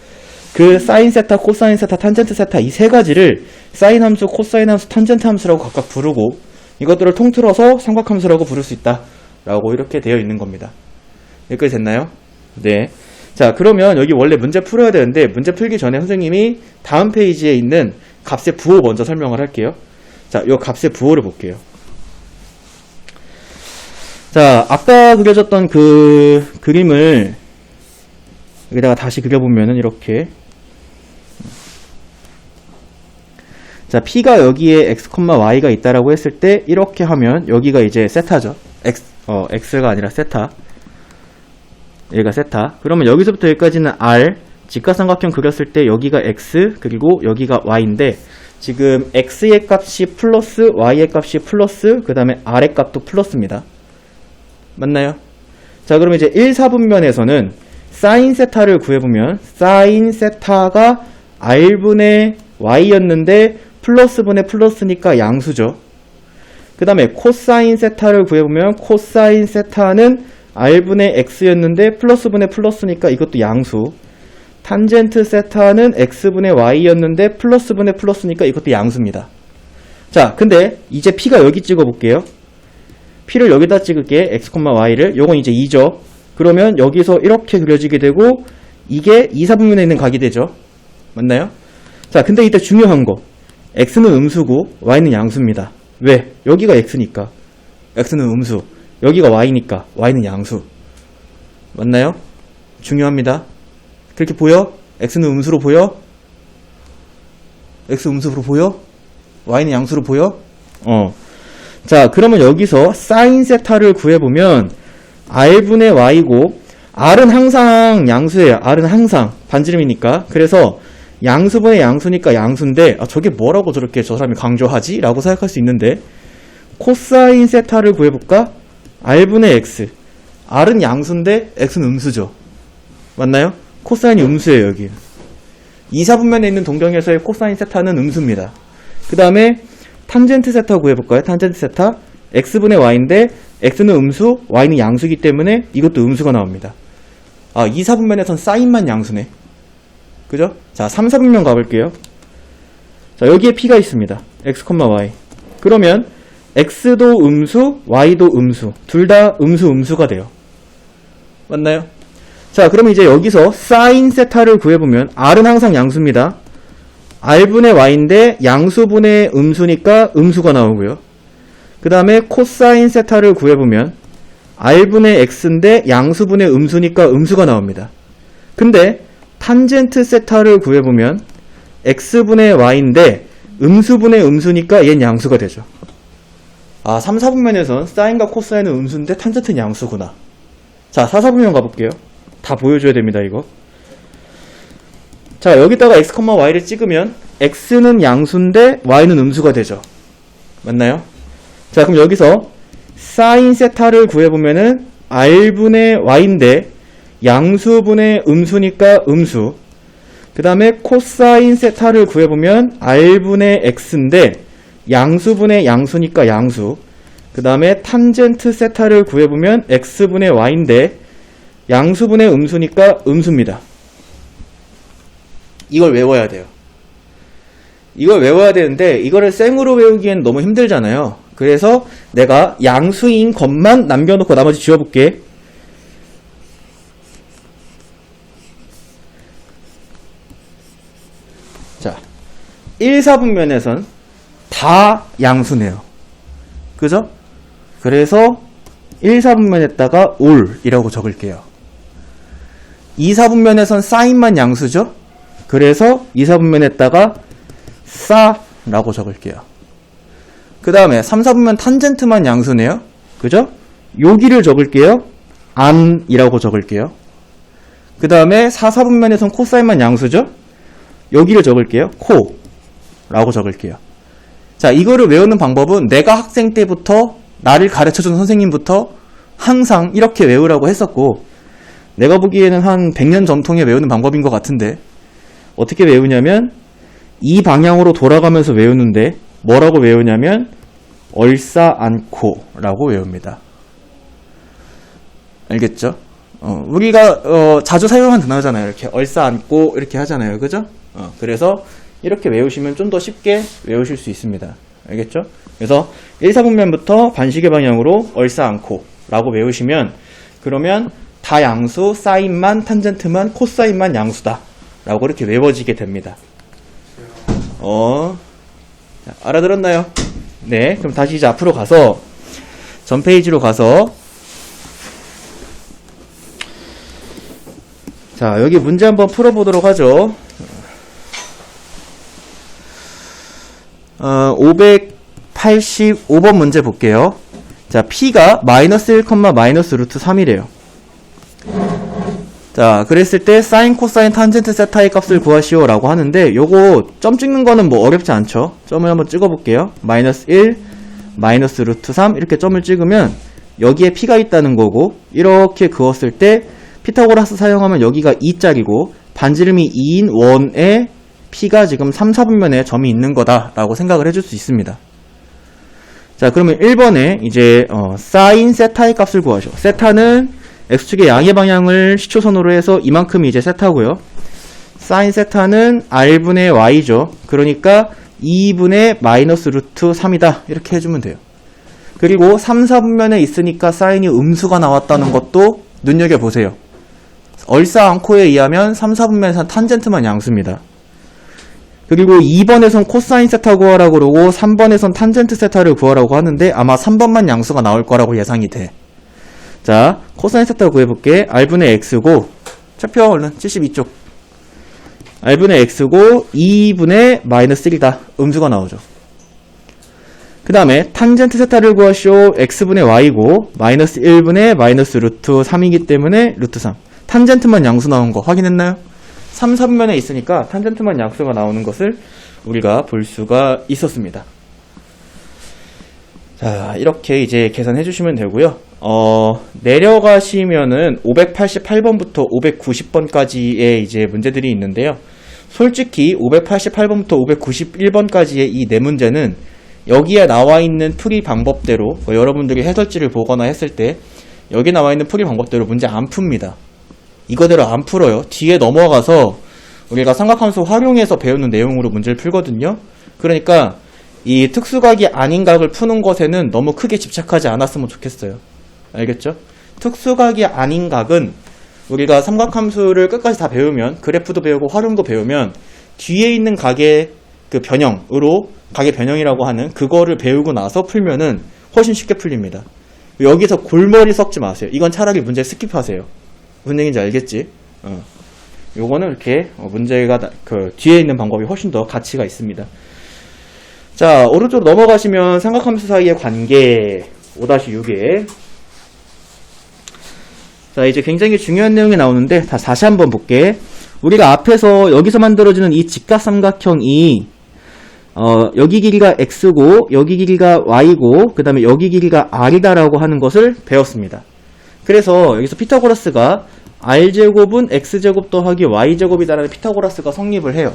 그 사인 세타, 코사인 세타, 탄젠트 세타 이 세 가지를 사인 함수, 코사인 함수, 탄젠트 함수라고 각각 부르고 이것들을 통틀어서 삼각함수라고 부를 수 있다 라고 이렇게 되어 있는 겁니다. 여기까지 됐나요? 네. 자, 그러면 여기 원래 문제 풀어야 되는데 문제 풀기 전에 선생님이 다음 페이지에 있는 값의 부호 먼저 설명을 할게요. 자, 이 값의 부호를 볼게요. 자, 아까 그려졌던 그 그림을 여기다가 다시 그려보면은 이렇게, 자, p가 여기에 x, y가 있다라고 했을 때 이렇게 하면 여기가 이제 세타죠. x가 아니라 세타. 얘가 세타. 그러면 여기서부터 여기까지는 r, 직각삼각형 그렸을 때 여기가 x, 그리고 여기가 y인데 지금 x의 값이 플러스, y의 값이 플러스, 그 다음에 r의 값도 플러스입니다. 맞나요? 자, 그러면 이제 1, 4분면에서는 사인 세타를 구해보면 사인 세타가 r분의 y였는데 플러스분의 플러스니까 양수죠. 그 다음에 코사인 세타를 구해보면 코사인 세타는 r분의 x였는데 플러스분의 플러스니까 이것도 양수. 탄젠트 세타는 x분의 y였는데 플러스분의 플러스니까 이것도 양수입니다. 자, 근데 이제 p가 여기 찍어볼게요. p를 여기다 찍을게. x, y를. 요건 이제 2죠. 그러면 여기서 이렇게 그려지게 되고 이게 2, 4분면에 있는 각이 되죠. 맞나요? 자, 근데 이때 중요한 거. x는 음수고 y는 양수입니다. 왜? 여기가 x니까 x는 음수, 여기가 y니까 y는 양수. 맞나요? 중요합니다. 그렇게 보여? x는 음수로 보여? x 음수로 보여? y는 양수로 보여? 자, 그러면 여기서 사인 세타를 구해보면 r분의 y고 r은 항상 양수예요. r은 항상 반지름이니까. 그래서 양수분의 양수니까 양수인데 저게 뭐라고 저렇게 저 사람이 강조하지? 라고 생각할 수 있는데 코사인 세타를 구해볼까? r분의 x. r은 양수인데 x는 음수죠. 맞나요? 코사인이 음수예요. 여기 2, 4분면에 있는 동경에서의 코사인 세타는 음수입니다. 그 다음에 탄젠트 세타 구해볼까요? 탄젠트 세타 x분의 y인데 x는 음수, y는 양수이기 때문에 이것도 음수가 나옵니다. 2, 4분면에선 사인만 양수네. 그죠? 자, 3, 4분면 가볼게요. 자, 여기에 p가 있습니다. x, y. 그러면 x도 음수, y도 음수. 둘 다 음수, 음수가 돼요. 맞나요? 자, 그러면 이제 여기서 사인 세타를 구해보면 r은 항상 양수입니다. r분의 y인데 양수분의 음수니까 음수가 나오고요. 그 다음에 코사인 세타를 구해보면 r분의 x인데 양수분의 음수니까 음수가 나옵니다. 근데 탄젠트 세타를 구해보면 x분의 y인데 음수분의 음수니까 얘는 양수가 되죠. 3, 4분면에선 사인과 코사인은 음수인데 탄젠트는 양수구나. 자, 4, 4분면 가볼게요. 다 보여줘야 됩니다, 이거. 자, 여기다가 x, y를 찍으면 x는 양수인데 y는 음수가 되죠. 맞나요? 자, 그럼 여기서 사인 세타를 구해보면은 r분의 y인데 양수분의 음수니까 음수. 그 다음에 코사인 세타를 구해보면 r분의 x인데 양수분의 양수니까 양수. 그 다음에 탄젠트 세타를 구해보면 x분의 y인데 양수분의 음수니까 음수입니다. 이걸 외워야 돼요. 이걸 외워야 되는데 이거를 생으로 외우기엔 너무 힘들잖아요. 그래서 내가 양수인 것만 남겨놓고 나머지 지워볼게. 자, 1, 4분면에선 다 양수네요. 그죠? 그래서 1, 4분면에다가 올이라고 적을게요. 2, 4분면에선 사인만 양수죠? 그래서 2, 4분면에다가 싸라고 적을게요. 그 다음에 3, 4분면 탄젠트만 양수네요. 그죠? 여기를 적을게요. 안이라고 적을게요. 그 다음에 4, 4분면에선 코사인만 양수죠? 여기를 적을게요. 코라고 적을게요. 자, 이거를 외우는 방법은 내가 학생 때부터 나를 가르쳐준 선생님부터 항상 이렇게 외우라고 했었고, 내가 보기에는 한 100년 전통에 외우는 방법인 것 같은데, 어떻게 외우냐면 이 방향으로 돌아가면서 외우는데 뭐라고 외우냐면 얼싸안코라고 외웁니다. 알겠죠? 우리가 자주 사용하는 단어잖아요. 이렇게 얼싸안고 이렇게 하잖아요. 그죠? 그래서 이렇게 외우시면 좀 더 쉽게 외우실 수 있습니다. 알겠죠? 그래서 1, 4분면부터 반시계 방향으로 얼싸안코라고 외우시면, 그러면 다 양수, 사인만, 탄젠트만, 코사인만 양수다 라고 이렇게 외워지게 됩니다. 자, 알아들었나요? 네, 그럼 다시 이제 앞으로 가서 전 페이지로 가서, 자, 여기 문제 한번 풀어보도록 하죠. 585번 문제 볼게요. 자, P가 마이너스 1, 마이너스 루트 3이래요. 자, 그랬을 때 사인, 코사인, 탄젠트, 세타의 값을 구하시오 라고 하는데, 요거 점 찍는 거는 뭐 어렵지 않죠? 점을 한번 찍어 볼게요. 마이너스 1, 마이너스 루트 3 이렇게 점을 찍으면 여기에 P가 있다는 거고, 이렇게 그었을 때 피타고라스 사용하면 여기가 2짝이고 반지름이 2인 원에 P가 지금 3, 4분면에 점이 있는 거다 라고 생각을 해줄 수 있습니다. 자, 그러면 1번에 이제 사인 세타의 값을 구하시오. 세타는 X축의 양의 방향을 시초선으로 해서 이만큼이 이제 세타고요. 사인 세타는 R분의 Y죠. 그러니까 2분의 마이너스 루트 3이다. 이렇게 해주면 돼요. 그리고 3, 4분면에 있으니까 사인이 음수가 나왔다는 것도 눈여겨보세요. 얼싸안코에 의하면 3, 4분면에선 탄젠트만 양수입니다. 그리고 2번에선 코사인 세타 구하라고 그러고 3번에선 탄젠트 세타를 구하라고 하는데 아마 3번만 양수가 나올 거라고 예상이 돼. 자, 코사인 세타 구해볼게. R분의 X고, 책표 얼른 72쪽. R분의 X고 2분의 마이너스 1이다. 음수가 나오죠. 그 다음에 탄젠트 세타를 구하시오. X분의 Y고 마이너스 1분의 마이너스 루트 3이기 때문에 루트 3. 탄젠트만 양수 나온 거 확인했나요? 3, 4분면에 있으니까 탄젠트만 양수가 나오는 것을 우리가 볼 수가 있었습니다. 자, 이렇게 이제 계산해 주시면 되고요. 내려가시면은 588번부터 590번까지의 이제 문제들이 있는데요. 솔직히 588번부터 591번까지의 이 네 문제는 여기에 나와 있는 풀이 방법대로, 여러분들이 해설지를 보거나 했을 때 여기 나와 있는 풀이 방법대로 문제 안 풉니다. 이거대로 안 풀어요. 뒤에 넘어가서 우리가 삼각함수 활용해서 배우는 내용으로 문제를 풀거든요. 그러니까 이 특수각이 아닌 각을 푸는 것에는 너무 크게 집착하지 않았으면 좋겠어요. 알겠죠? 특수각이 아닌 각은 우리가 삼각함수를 끝까지 다 배우면, 그래프도 배우고 활용도 배우면 뒤에 있는 각의 그 변형으로, 각의 변형이라고 하는 그거를 배우고 나서 풀면은 훨씬 쉽게 풀립니다. 여기서 골머리 썩지 마세요. 이건 차라리 문제 스킵하세요. 무슨 얘기인지 알겠지? 요거는 이렇게 문제가 그 뒤에 있는 방법이 훨씬 더 가치가 있습니다. 자, 오른쪽으로 넘어가시면 삼각함수 사이의 관계 5-6에, 자, 이제 굉장히 중요한 내용이 나오는데 다시 한번 볼게. 우리가 앞에서 여기서 만들어지는 이 직각삼각형이 여기 길이가 x고 여기 길이가 y고 그 다음에 여기 길이가 r이다라고 하는 것을 배웠습니다. 그래서 여기서 피타고라스가 r제곱은 x제곱 더하기 y제곱이다라는 피타고라스가 성립을 해요.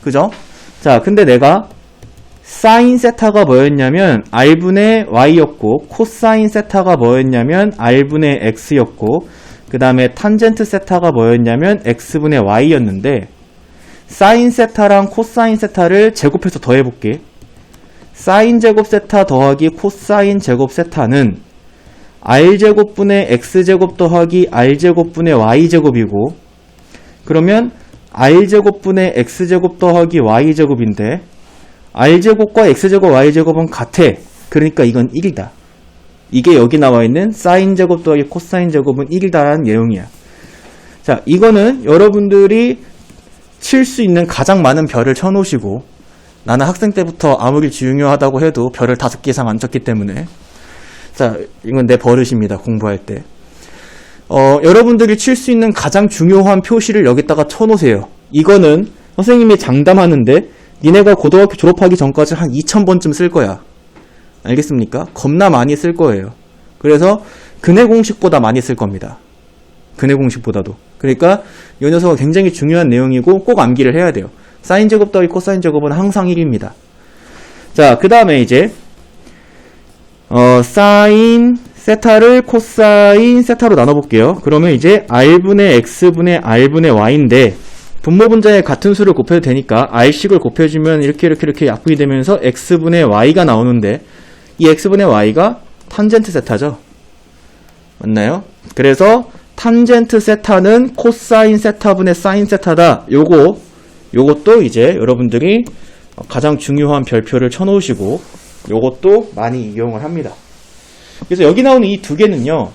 그죠? 자, 근데 내가 사인 세타가 뭐였냐면 r분의 y였고 코사인 세타가 뭐였냐면 r분의 x였고 그 다음에 탄젠트 세타가 뭐였냐면 x분의 y였는데 사인 세타랑 코사인 세타를 제곱해서 더해볼게. 사인 제곱 세타 더하기 코사인 제곱 세타는 r제곱분의 x제곱 더하기 r제곱분의 y제곱이고 그러면 r제곱분의 x제곱 더하기 y제곱인데 r제곱과 x제곱 y제곱은 같아. 그러니까 이건 1이다. 이게 여기 나와있는 사인제곱 더하기 코사인제곱은 1이다라는 내용이야. 자, 이거는 여러분들이 칠 수 있는 가장 많은 별을 쳐놓으시고 나는 학생 때부터 아무리 중요하다고 해도 별을 5개 이상 안 쳤기 때문에 자, 이건 내 버릇입니다. 공부할 때. 여러분들이 칠 수 있는 가장 중요한 표시를 여기다가 쳐놓으세요. 이거는 선생님이 장담하는데 니네가 고등학교 졸업하기 전까지 한 2000번쯤 쓸 거야. 알겠습니까? 겁나 많이 쓸 거예요. 그래서 근해 공식보다 많이 쓸 겁니다. 근해 공식보다도. 그러니까 이 녀석은 굉장히 중요한 내용이고 꼭 암기를 해야 돼요. 사인 제곱 더하기 코사인 제곱은 항상 1입니다. 자, 그 다음에 이제 사인 세타를 코사인 세타로 나눠볼게요. 그러면 이제 r분의 x분의 r분의 y인데 분모 분자에 같은 수를 곱해도 되니까 r식을 곱해주면 이렇게 약분이 되면서 x분의 y가 나오는데 이 x분의 y가 탄젠트 세타죠. 맞나요? 그래서 탄젠트 세타는 코사인 세타분의 사인 세타다. 요것도 이제 여러분들이 가장 중요한 별표를 쳐놓으시고 요것도 많이 이용을 합니다. 그래서 여기 나오는 이 두 개는요,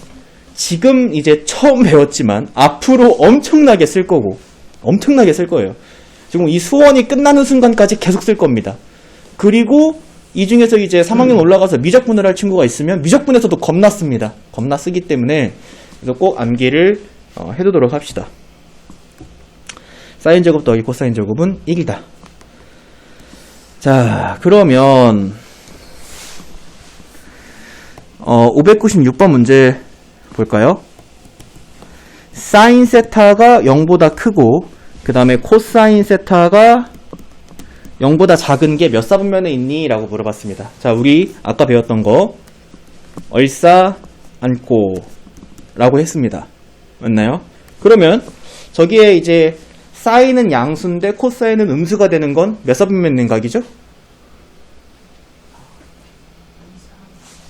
지금 이제 처음 배웠지만 앞으로 엄청나게 쓸 거고 엄청나게 쓸 거예요. 지금 이 수원이 끝나는 순간까지 계속 쓸 겁니다. 그리고 이 중에서 이제 3학년 올라가서 미적분을 할 친구가 있으면 미적분에서도 겁나 씁니다. 겁나 쓰기 때문에 그래서 꼭 암기를 해두도록 합시다. 사인 제곱 더하기 코사인 제곱은 1이다. 자, 그러면 596번 문제 볼까요? 사인 세타가 0보다 크고 그 다음에 코사인 세타가 0보다 작은 게 몇 사분면에 있니? 라고 물어봤습니다. 자, 우리 아까 배웠던 거 얼싸 안고 라고 했습니다. 맞나요? 그러면 저기에 이제 사인은 양수인데 코사인은 음수가 되는 건 몇 사분면 있는 각이죠?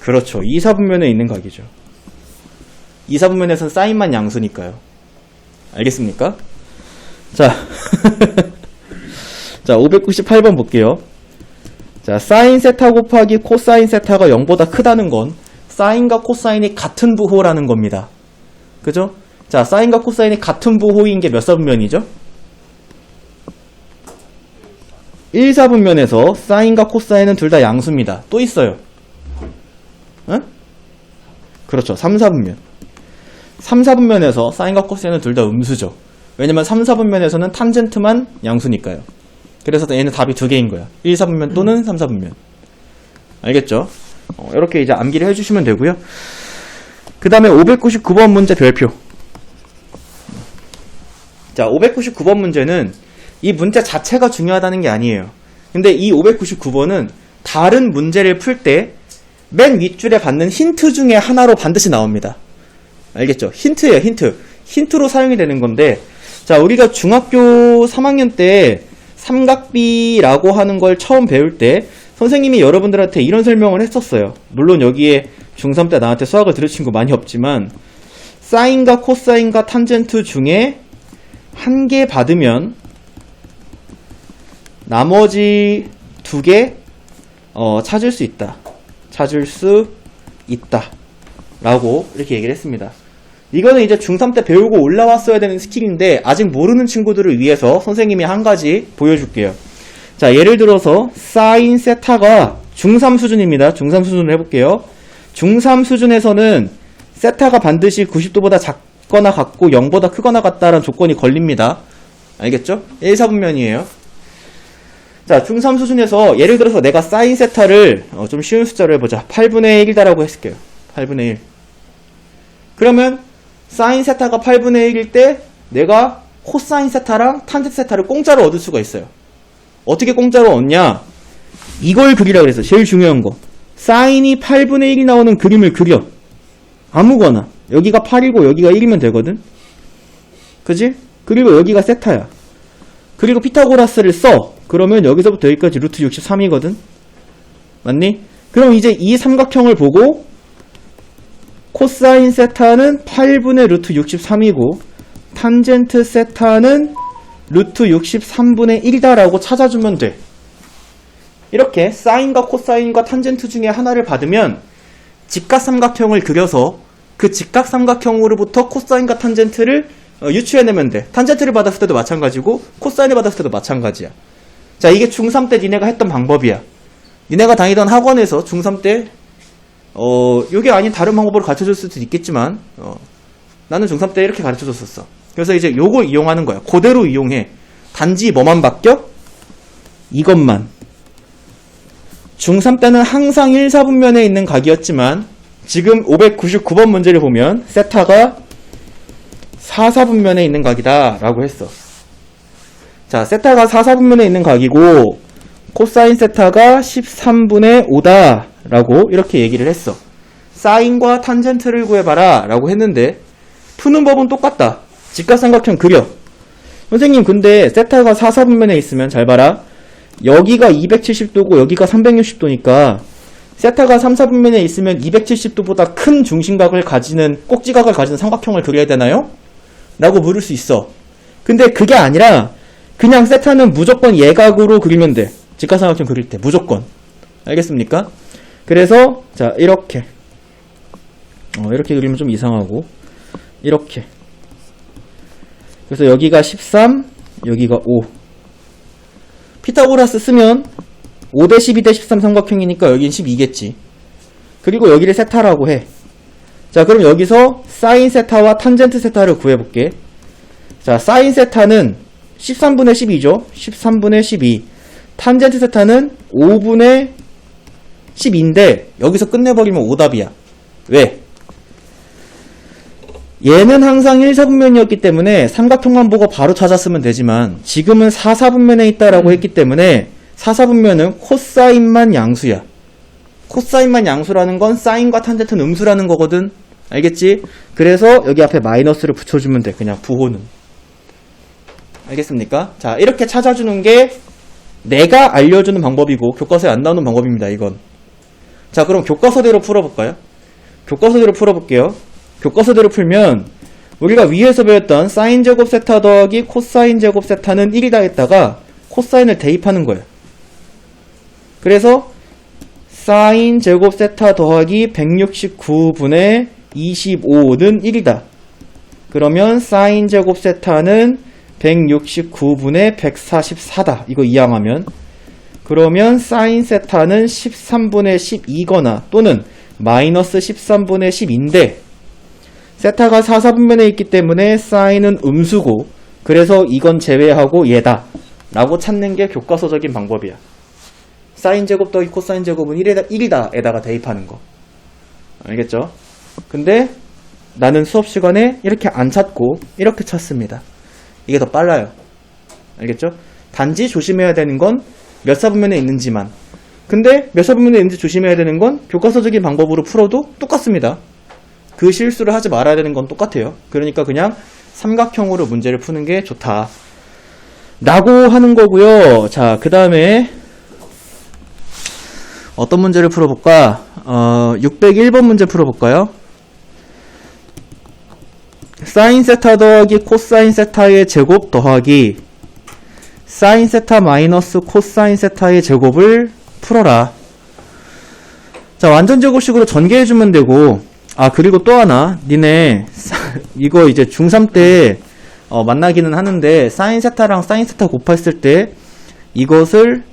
그렇죠. 2사분면에 있는 각이죠. 2사분면에서는 사인만 양수니까요. 알겠습니까? 자, 자 598번 볼게요. 자, 사인 세타 곱하기 코사인 세타가 0보다 크다는 건 사인과 코사인이 같은 부호라는 겁니다. 그죠? 자, 사인과 코사인이 같은 부호인 게 몇 사분면이죠? 1사분면에서 사인과 코사인은 둘 다 양수입니다. 또 있어요. 응? 그렇죠. 3사분면. 3사분면에서 사인과 코사인은 둘 다 음수죠. 왜냐면 3사분면에서는 탄젠트만 양수니까요. 그래서 얘는 답이 두 개인 거야. 1사분면 또는 3사분면. 알겠죠? 이렇게 이제 암기를 해주시면 되고요. 그 다음에 599번 문제 별표. 자, 599번 문제는 이 문제 자체가 중요하다는 게 아니에요. 근데 이 599번은 다른 문제를 풀 때 맨 윗줄에 받는 힌트 중에 하나로 반드시 나옵니다. 알겠죠? 힌트예요, 힌트. 힌트로 사용이 되는 건데, 자, 우리가 중학교 3학년 때 삼각비라고 하는 걸 처음 배울 때 선생님이 여러분들한테 이런 설명을 했었어요. 물론 여기에 중3 때 나한테 수학을 들을 친구 많이 없지만 사인과 코사인과 탄젠트 중에 한 개 받으면 나머지 두 개 찾을 수 있다. 찾을 수 있다. 라고 이렇게 얘기를 했습니다. 이거는 이제 중3 때 배우고 올라왔어야 되는 스킬인데 아직 모르는 친구들을 위해서 선생님이 한 가지 보여줄게요. 자, 예를 들어서 사인 세타가 중3 수준입니다. 중3 수준을 해볼게요. 중3 수준에서는 세타가 반드시 90도보다 작거나 같고 0보다 크거나 같다라는 조건이 걸립니다. 알겠죠? 1, 4분면이에요. 자, 중3 수준에서 예를 들어서 내가 사인 세타를 좀 쉬운 숫자로 해보자. 8분의 1이다라고 했을게요. 8분의 1. 그러면 사인 세타가 8분의 1일 때 내가 코사인 세타랑 탄젠트 세타를 공짜로 얻을 수가 있어요. 어떻게 공짜로 얻냐? 이걸 그리라 그랬어. 제일 중요한 거. 사인이 8분의 1이 나오는 그림을 그려. 아무거나. 여기가 8이고 여기가 1이면 되거든. 그지? 그리고 여기가 세타야. 그리고 피타고라스를 써. 그러면 여기서부터 여기까지 루트 63이거든. 맞니? 그럼 이제 이 삼각형을 보고 코사인 세타는 8분의 루트 63이고 탄젠트 세타는 루트 63분의 1이다라고 찾아주면 돼. 이렇게 사인과 코사인과 탄젠트 중에 하나를 받으면 직각삼각형을 그려서 그 직각삼각형으로부터 코사인과 탄젠트를 유추해내면 돼. 탄젠트를 받았을 때도 마찬가지고 코사인을 받았을 때도 마찬가지야. 자, 이게 중3 때 니네가 했던 방법이야. 니네가 다니던 학원에서 중3 때 요게 아닌 다른 방법으로 가르쳐줄 수도 있겠지만 나는 중3 때 이렇게 가르쳐줬었어. 그래서 이제 요걸 이용하는 거야. 그대로 이용해. 단지 뭐만 바뀌어? 이것만. 중3 때는 항상 1, 4분면에 있는 각이었지만 지금 599번 문제를 보면 세타가 4, 4분면에 있는 각이다 라고 했어. 자, 세타가 4, 4분면에 있는 각이고 코사인 세타가 13분의 5다 라고 이렇게 얘기를 했어. 사인과 탄젠트를 구해봐라 라고 했는데 푸는 법은 똑같다. 직각삼각형 그려. 선생님 근데 세타가 4, 4분면에 있으면 잘 봐라. 여기가 270도고 여기가 360도니까 세타가 3, 4분면에 있으면 270도보다 큰 중심각을 가지는 꼭지각을 가지는 삼각형을 그려야 되나요? 라고 물을 수 있어. 근데 그게 아니라 그냥 세타는 무조건 예각으로 그리면 돼. 직각삼각형 그릴 때 무조건. 알겠습니까? 그래서 자 이렇게 이렇게 그리면 좀 이상하고 이렇게. 그래서 여기가 13, 여기가 5. 피타고라스 쓰면 5대 12대 13 삼각형이니까 여긴 12겠지. 그리고 여기를 세타라고 해. 자, 그럼 여기서 사인 세타와 탄젠트 세타를 구해볼게. 자, 사인 세타는 13분의 12죠. 13분의 12. 탄젠트 세타는 5분의 12인데 여기서 끝내버리면 오답이야. 왜? 얘는 항상 1, 4분면이었기 때문에 삼각형만 보고 바로 찾았으면 되지만 지금은 4, 4분면에 있다라고 했기 때문에 4, 4분면은 코사인만 양수야. 코사인만 양수라는 건 사인과 탄젠트는 음수라는 거거든. 알겠지? 그래서 여기 앞에 마이너스를 붙여주면 돼. 그냥 부호는. 알겠습니까? 자, 이렇게 찾아주는 게 내가 알려주는 방법이고 교과서에 안 나오는 방법입니다. 이건. 자, 그럼 교과서대로 풀어볼까요? 교과서대로 풀어볼게요. 교과서대로 풀면 우리가 위에서 배웠던 사인 제곱 세타 더하기 코사인 제곱 세타는 1이다 했다가 코사인을 대입하는 거예요. 그래서 사인 제곱 세타 더하기 169분의 25는 1이다. 그러면 사인 제곱 세타는 169분의 144다. 이거 이항하면. 그러면 사인 세타는 13분의 12거나 또는 마이너스 13분의 10인데 세타가 4, 4분면에 있기 때문에 사인은 음수고 그래서 이건 제외하고 얘다 라고 찾는 게 교과서적인 방법이야. 사인 제곱 더하기 코사인 제곱은 1이다 에다가 대입하는 거. 알겠죠? 근데 나는 수업 시간에 이렇게 안 찾고 이렇게 찾습니다. 이게 더 빨라요. 알겠죠? 단지 조심해야 되는 건 몇 사분면에 있는지만. 근데 몇 사분면에 있는지 조심해야 되는 건 교과서적인 방법으로 풀어도 똑같습니다. 그 실수를 하지 말아야 되는 건 똑같아요. 그러니까 그냥 삼각형으로 문제를 푸는 게 좋다 라고 하는 거고요. 자, 그 다음에 어떤 문제를 풀어볼까? 601번 문제 풀어볼까요? 사인 세타 더하기 코사인 세타의 제곱 더하기 사인 세타 마이너스 코사인 세타의 제곱을 풀어라. 자, 완전 제곱식으로 전개해주면 되고, 그리고 또 하나, 니네 이거 이제 중3 때 만나기는 하는데 사인 세타랑 사인 세타 곱했을 때 이것을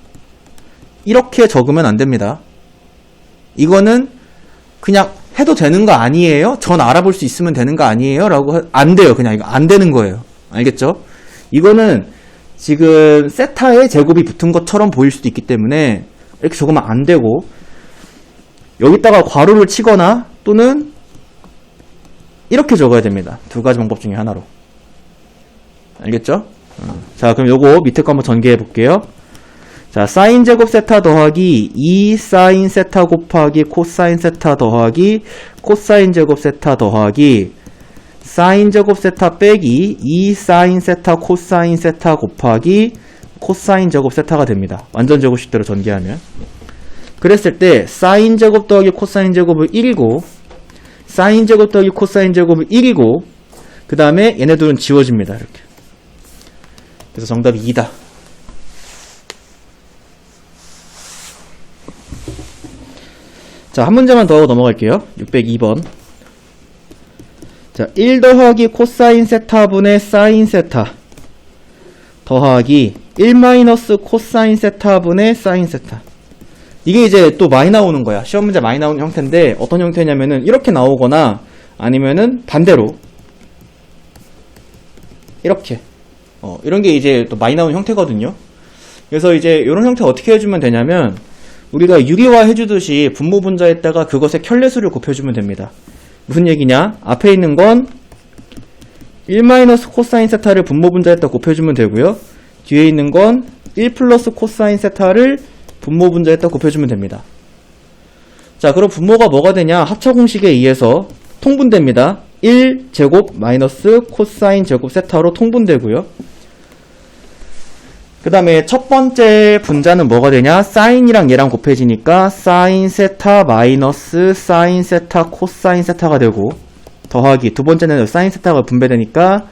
이렇게 적으면 안 됩니다. 이거는 그냥 해도 되는 거 아니에요? 전 알아볼 수 있으면 되는 거 아니에요? 라고 안 돼요. 그냥 이거 안 되는 거예요. 알겠죠? 이거는 지금 세타에 제곱이 붙은 것처럼 보일 수도 있기 때문에 이렇게 적으면 안 되고, 여기다가 괄호를 치거나 또는 이렇게 적어야 됩니다. 두 가지 방법 중에 하나로. 알겠죠? 자, 그럼 요거 밑에 거 한번 전개해 볼게요. 자, 사인 제곱 세타 더하기 2 사인 세타 곱하기 코사인 세타 더하기 코사인 제곱 세타 더하기 사인 제곱 세타 빼기 2 사인 세타 코사인 세타 곱하기 코사인 제곱 세타가 됩니다. 완전 제곱식대로 전개하면. 그랬을 때 사인 제곱 더하기 코사인 제곱을 1이고 사인 제곱 더하기 코사인 제곱을 1이고 그 다음에 얘네들은 지워집니다. 이렇게. 그래서 정답이 2다. 자, 한 문제만 더 넘어갈게요. 602번. 자, 1 더하기 코사인 세타분의 사인 세타 더하기 1 마이너스 코사인 세타분의 사인 세타. 이게 이제 또 많이 나오는 거야. 시험 문제 많이 나오는 형태인데 어떤 형태냐면은 이렇게 나오거나 아니면은 반대로 이렇게 이런 게 이제 또 많이 나오는 형태거든요. 그래서 이제 이런 형태 어떻게 해주면 되냐면 우리가 유리화 해주듯이 분모 분자에다가 그것의 켤레수를 곱해주면 됩니다. 무슨 얘기냐? 앞에 있는 건 1 마이너스 코사인 세타를 분모 분자에다 곱해주면 되고요. 뒤에 있는 건 1 플러스 코사인 세타를 분모 분자에다 곱해주면 됩니다. 자, 그럼 분모가 뭐가 되냐? 합차 공식에 의해서 통분됩니다. 1 제곱 마이너스 코사인 제곱 세타로 통분되고요. 그 다음에 첫 번째 분자는 뭐가 되냐? 사인이랑 얘랑 곱해지니까 사인 세타 마이너스 사인 세타 코사인 세타가 되고 더하기 두 번째는 사인 세타가 분배되니까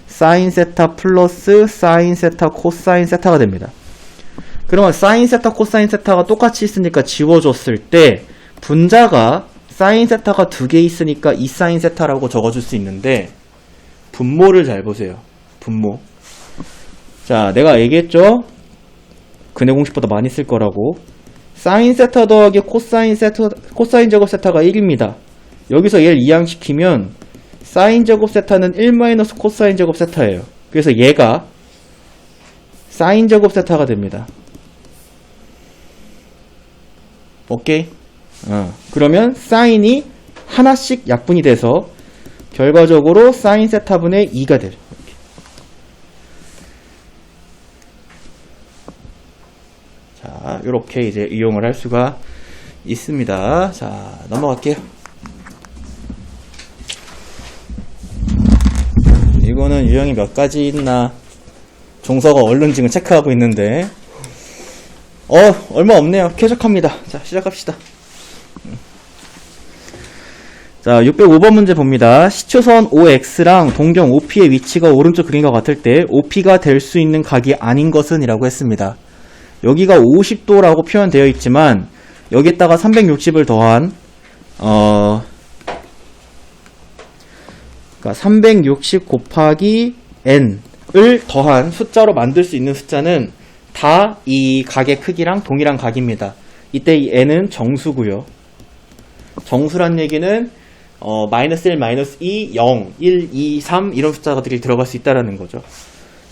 사인 세타 플러스 사인 세타 코사인 세타가 됩니다. 그러면 사인 세타 코사인 세타가 똑같이 있으니까 지워줬을 때 분자가 사인 세타가 두 개 있으니까 2 사인 세타라고 적어줄 수 있는데 분모를 잘 보세요. 분모. 자, 내가 얘기했죠? 근해 공식보다 많이 쓸 거라고. 사인 세타 더하기 코사인 제곱 세타가 1입니다. 여기서 얘를 이항시키면 사인 제곱 세타는 1 마이너스 코사인 제곱 세타예요. 그래서 얘가 사인 제곱 세타가 됩니다. 오케이? 그러면 사인이 하나씩 약분이 돼서 결과적으로 사인 세타분의 2가 돼요. 자, 요렇게 이제 이용을 할 수가 있습니다. 자, 넘어갈게요. 이거는 유형이 몇 가지 있나 종서가 얼른 지금 체크하고 있는데 얼마 없네요. 쾌적합니다. 자, 시작합시다. 자, 605번 문제 봅니다. 시초선 OX랑 동경 OP의 위치가 오른쪽 그림과 같을 때 OP가 될 수 있는 각이 아닌 것은 이라고 했습니다. 여기가 50도라고 표현되어 있지만 여기에다가 360을 더한 그러니까 360 곱하기 n을 더한 숫자로 만들 수 있는 숫자는 다 이 각의 크기랑 동일한 각입니다. 이때 이 n은 정수고요. 정수란 얘기는 마이너스 1, 마이너스 2, 0, 1, 2, 3 이런 숫자들이 들어갈 수 있다라는 거죠.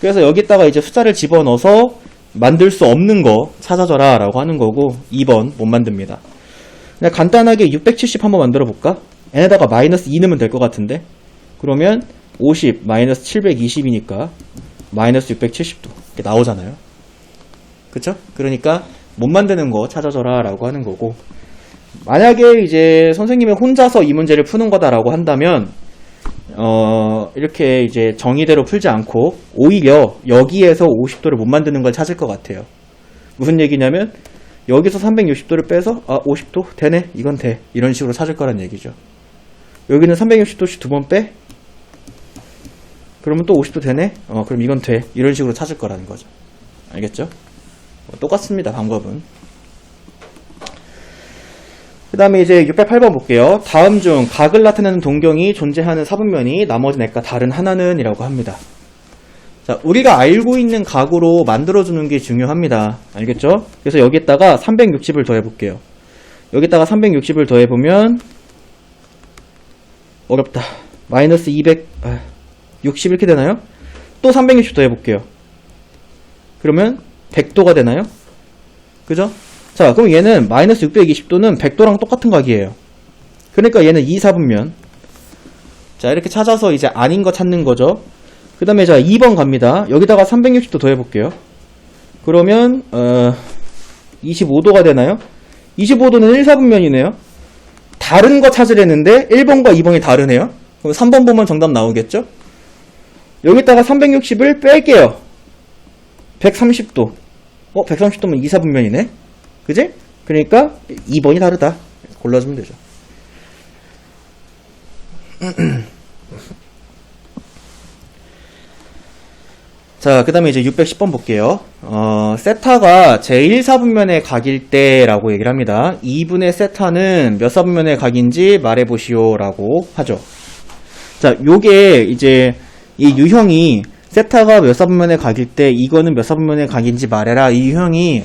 그래서 여기다가 이제 숫자를 집어넣어서 만들 수 없는 거 찾아줘라 라고 하는 거고 2번 못 만듭니다. 그냥 간단하게 670 한번 만들어 볼까? n에다가 마이너스 2 넣으면 될 것 같은데 그러면 50 마이너스 720이니까 마이너스 670도 이렇게 나오잖아요. 그쵸? 그러니까 못 만드는 거 찾아줘라 라고 하는 거고 만약에 이제 선생님이 혼자서 이 문제를 푸는 거다라고 한다면 이렇게 이제 정의대로 풀지 않고 오히려 여기에서 50도를 못 만드는 걸 찾을 것 같아요. 무슨 얘기냐면 여기서 360도를 빼서 50도 되네 이건 돼 이런 식으로 찾을 거란 얘기죠. 여기는 360도씩 두 번 빼 그러면 또 50도 되네 그럼 이건 돼 이런 식으로 찾을 거라는 거죠. 알겠죠? 똑같습니다. 방법은. 그 다음에 이제 608번 볼게요. 다음 중 각을 나타내는 동경이 존재하는 사분면이 나머지 넷과 다른 하나는 이라고 합니다. 자, 우리가 알고 있는 각으로 만들어주는 게 중요합니다. 알겠죠? 그래서 여기에다가 360을 더해 볼게요. 여기다가 360을 더해보면 어렵다. 마이너스 260 이렇게 되나요? 또 360 더해볼게요. 그러면 100도가 되나요? 그죠? 자, 그럼 얘는 마이너스 620도는 100도랑 똑같은 각이에요. 그러니까 얘는 2, 4분면. 자, 이렇게 찾아서 이제 아닌 거 찾는 거죠. 그 다음에 자, 2번 갑니다. 여기다가 360도 더해볼게요. 그러면, 25도가 되나요? 25도는 1, 4분면이네요. 다른 거 찾으려는데 1번과 2번이 다르네요. 그럼 3번 보면 정답 나오겠죠? 여기다가 360을 뺄게요. 130도. 130도면 2, 4분면이네. 그지? 그러니까 2번이 다르다. 골라주면 되죠. 자, 그 다음에 이제 610번 볼게요. 세타가 제1 4분면의 각일 때라고 얘기를 합니다. 2분의 세타는 몇 사분면의 각인지 말해보시오 라고 하죠. 자, 요게 이제 이 유형이 세타가 몇 사분면의 각일 때 이거는 몇 사분면의 각인지 말해라. 이 유형이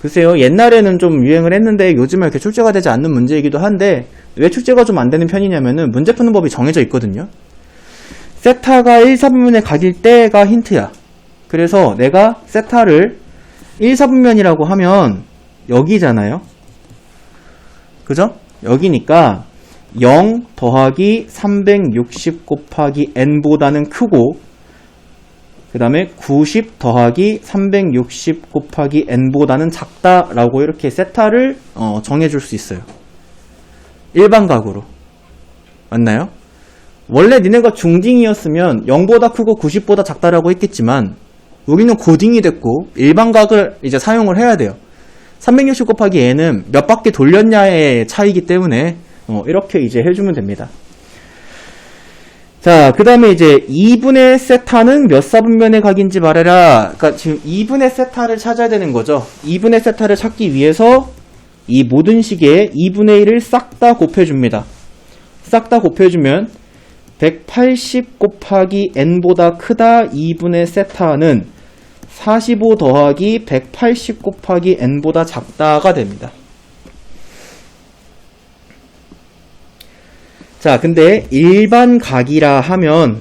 글쎄요, 옛날에는 좀 유행을 했는데 요즘은 이렇게 출제가 되지 않는 문제이기도 한데 왜 출제가 좀 안 되는 편이냐면은 문제 푸는 법이 정해져 있거든요. 세타가 1, 4분면의 각일 때가 힌트야. 그래서 내가 세타를 1, 4분면이라고 하면 여기잖아요. 그죠? 여기니까 0 더하기 360 곱하기 n보다는 크고 그 다음에 90 더하기 360 곱하기 n보다는 작다라고 이렇게 세타를 정해줄 수 있어요. 일반각으로. 맞나요? 원래 니네가 중딩이었으면 0보다 크고 90보다 작다라고 했겠지만 여기는 고딩이 됐고 일반각을 이제 사용을 해야 돼요. 360 곱하기 n은 몇 바퀴 돌렸냐의 차이기 때문에 이렇게 이제 해주면 됩니다. 자, 그 다음에 이제 2분의 세타는 몇 사분면의 각인지 말해라. 그러니까 지금 2분의 세타를 찾아야 되는 거죠. 2분의 세타를 찾기 위해서 이 모든 식에 2분의 1을 싹 다 곱해줍니다. 싹 다 곱해주면 180 곱하기 n보다 크다 2분의 세타는 45 더하기 180 곱하기 n보다 작다가 됩니다. 자, 근데 일반 각이라 하면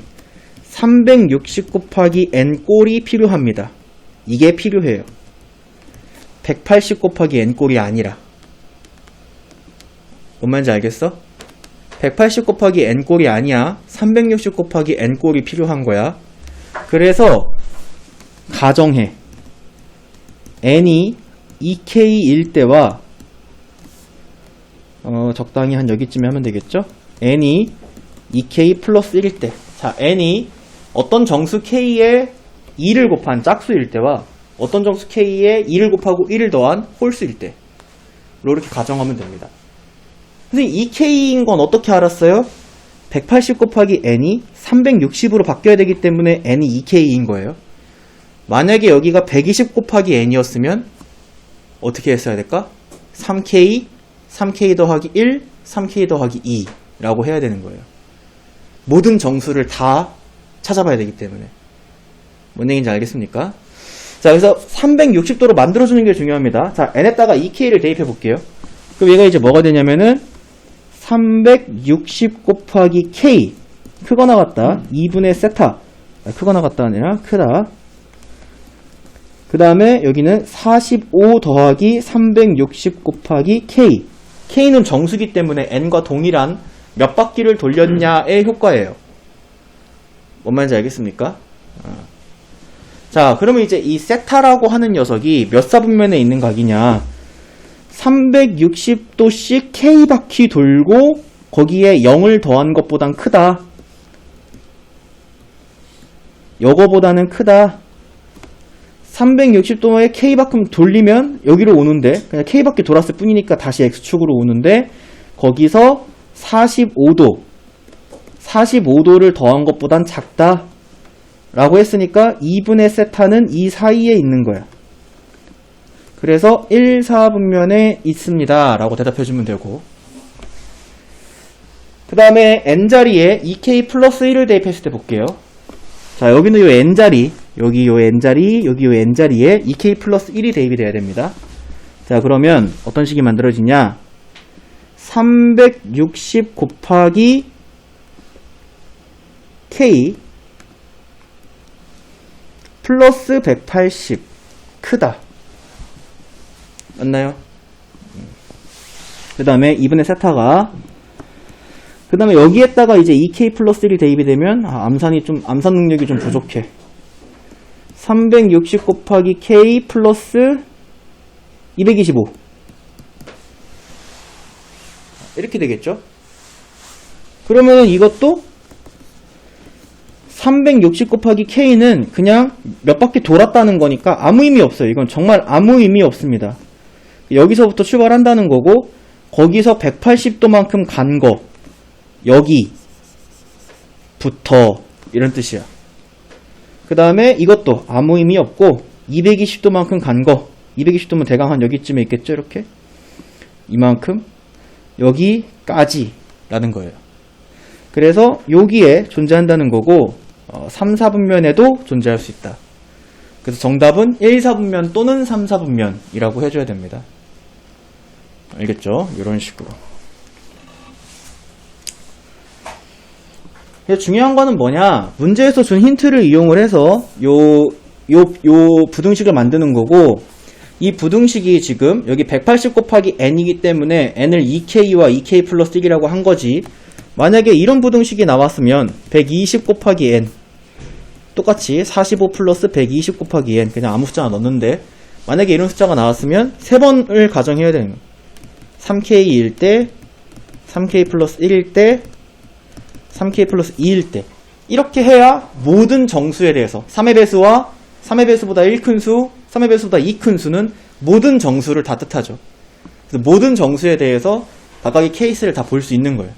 360 곱하기 n 꼴이 필요합니다. 이게 필요해요. 180 곱하기 n 꼴이 아니라. 뭔 말인지 알겠어? 180 곱하기 n 꼴이 아니야. 360 곱하기 n 꼴이 필요한 거야. 그래서 가정해. n이 2k일 때와 적당히 한 여기쯤에 하면 되겠죠? n이 2k 플러스 1일 때. 자, n이 어떤 정수 k에 2를 곱한 짝수일 때와 어떤 정수 k에 2를 곱하고 1을 더한 홀수일 때. 이렇게 가정하면 됩니다. 선생님, 2k인 건 어떻게 알았어요? 180 곱하기 n이 360으로 바뀌어야 되기 때문에 n이 2k인 거예요. 만약에 여기가 120 곱하기 n이었으면 어떻게 했어야 될까? 3k, 3k 더하기 1, 3k 더하기 2 라고 해야 되는 거예요. 모든 정수를 다 찾아봐야 되기 때문에. 뭔 얘기인지 알겠습니까? 자, 그래서 360도로 만들어주는 게 중요합니다. 자, n에다가 2k를 대입해 볼게요. 그럼 얘가 이제 뭐가 되냐면은 360 곱하기 k 크거나 같다 2분의 세타 크거나 같다 아니라 크다. 그 다음에 여기는 45 더하기 360 곱하기 k k는 정수기 때문에 n과 동일한 몇 바퀴를 돌렸냐의 효과예요. 뭔 말인지 알겠습니까? 자, 그러면 이제 이 세타라고 하는 녀석이 몇 사분면에 있는 각이냐? 360도씩 k바퀴 돌고 거기에 0을 더한 것보단 크다. 요거보다는 크다. 360도에 k만큼 돌리면 여기로 오는데 그냥 k바퀴 돌았을 뿐이니까 다시 x축으로 오는데 거기서 45도를 더한 것보단 작다 라고 했으니까 2분의 세타는 이 사이에 있는 거야. 그래서 1, 4분면에 있습니다 라고 대답해주면 되고, 그 다음에 n자리에 2k 플러스 1을 대입했을 때 볼게요. 자, 여기는 요 n자리, 여기 요 n자리, 여기 요 n자리에 2k 플러스 1이 대입이 돼야 됩니다. 자, 그러면 어떤 식이 만들어지냐? 360 곱하기 k 플러스 180 크다. 맞나요? 그 다음에 2분의 세타가, 그 다음에 여기에다가 이제 2k 플러스 1이 대입이 되면, 암산 능력이 좀 부족해. 360 곱하기 k 플러스 225. 이렇게 되겠죠? 그러면 이것도 360 곱하기 k는 그냥 몇 바퀴 돌았다는 거니까 아무 의미 없어요. 이건 정말 아무 의미 없습니다. 여기서부터 출발한다는 거고, 거기서 180도만큼 간 거, 여기부터, 이런 뜻이야. 그 다음에 이것도 아무 의미 없고, 220도만큼 간 거, 220도면 대강 한 여기쯤에 있겠죠, 이렇게? 이만큼, 여기까지, 라는 거예요. 그래서 여기에 존재한다는 거고, 3, 4분면에도 존재할 수 있다. 그래서 정답은 1, 4분면 또는 3, 4분면이라고 해줘야 됩니다. 알겠죠? 이런 식으로. 중요한 거는 뭐냐? 문제에서 준 힌트를 이용을 해서 요 부등식을 만드는 거고, 이 부등식이 지금 여기 180 곱하기 n이기 때문에 n을 2k와 2k 플러스 1이라고 한 거지. 만약에 이런 부등식이 나왔으면 120 곱하기 n, 똑같이 45 플러스 120 곱하기 n, 그냥 아무 숫자 넣었는데, 만약에 이런 숫자가 나왔으면 3번을 가정해야 되는 거예요. 3k일 때, 3k 플러스 1일 때, 3k 플러스 2일 때, 이렇게 해야 모든 정수에 대해서 3의 배수와 3의 배수보다 1 큰 수, 3의 배수보다 2 큰 수는 모든 정수를 다 뜻하죠. 그래서 모든 정수에 대해서 각각의 케이스를 다 볼 수 있는 거예요.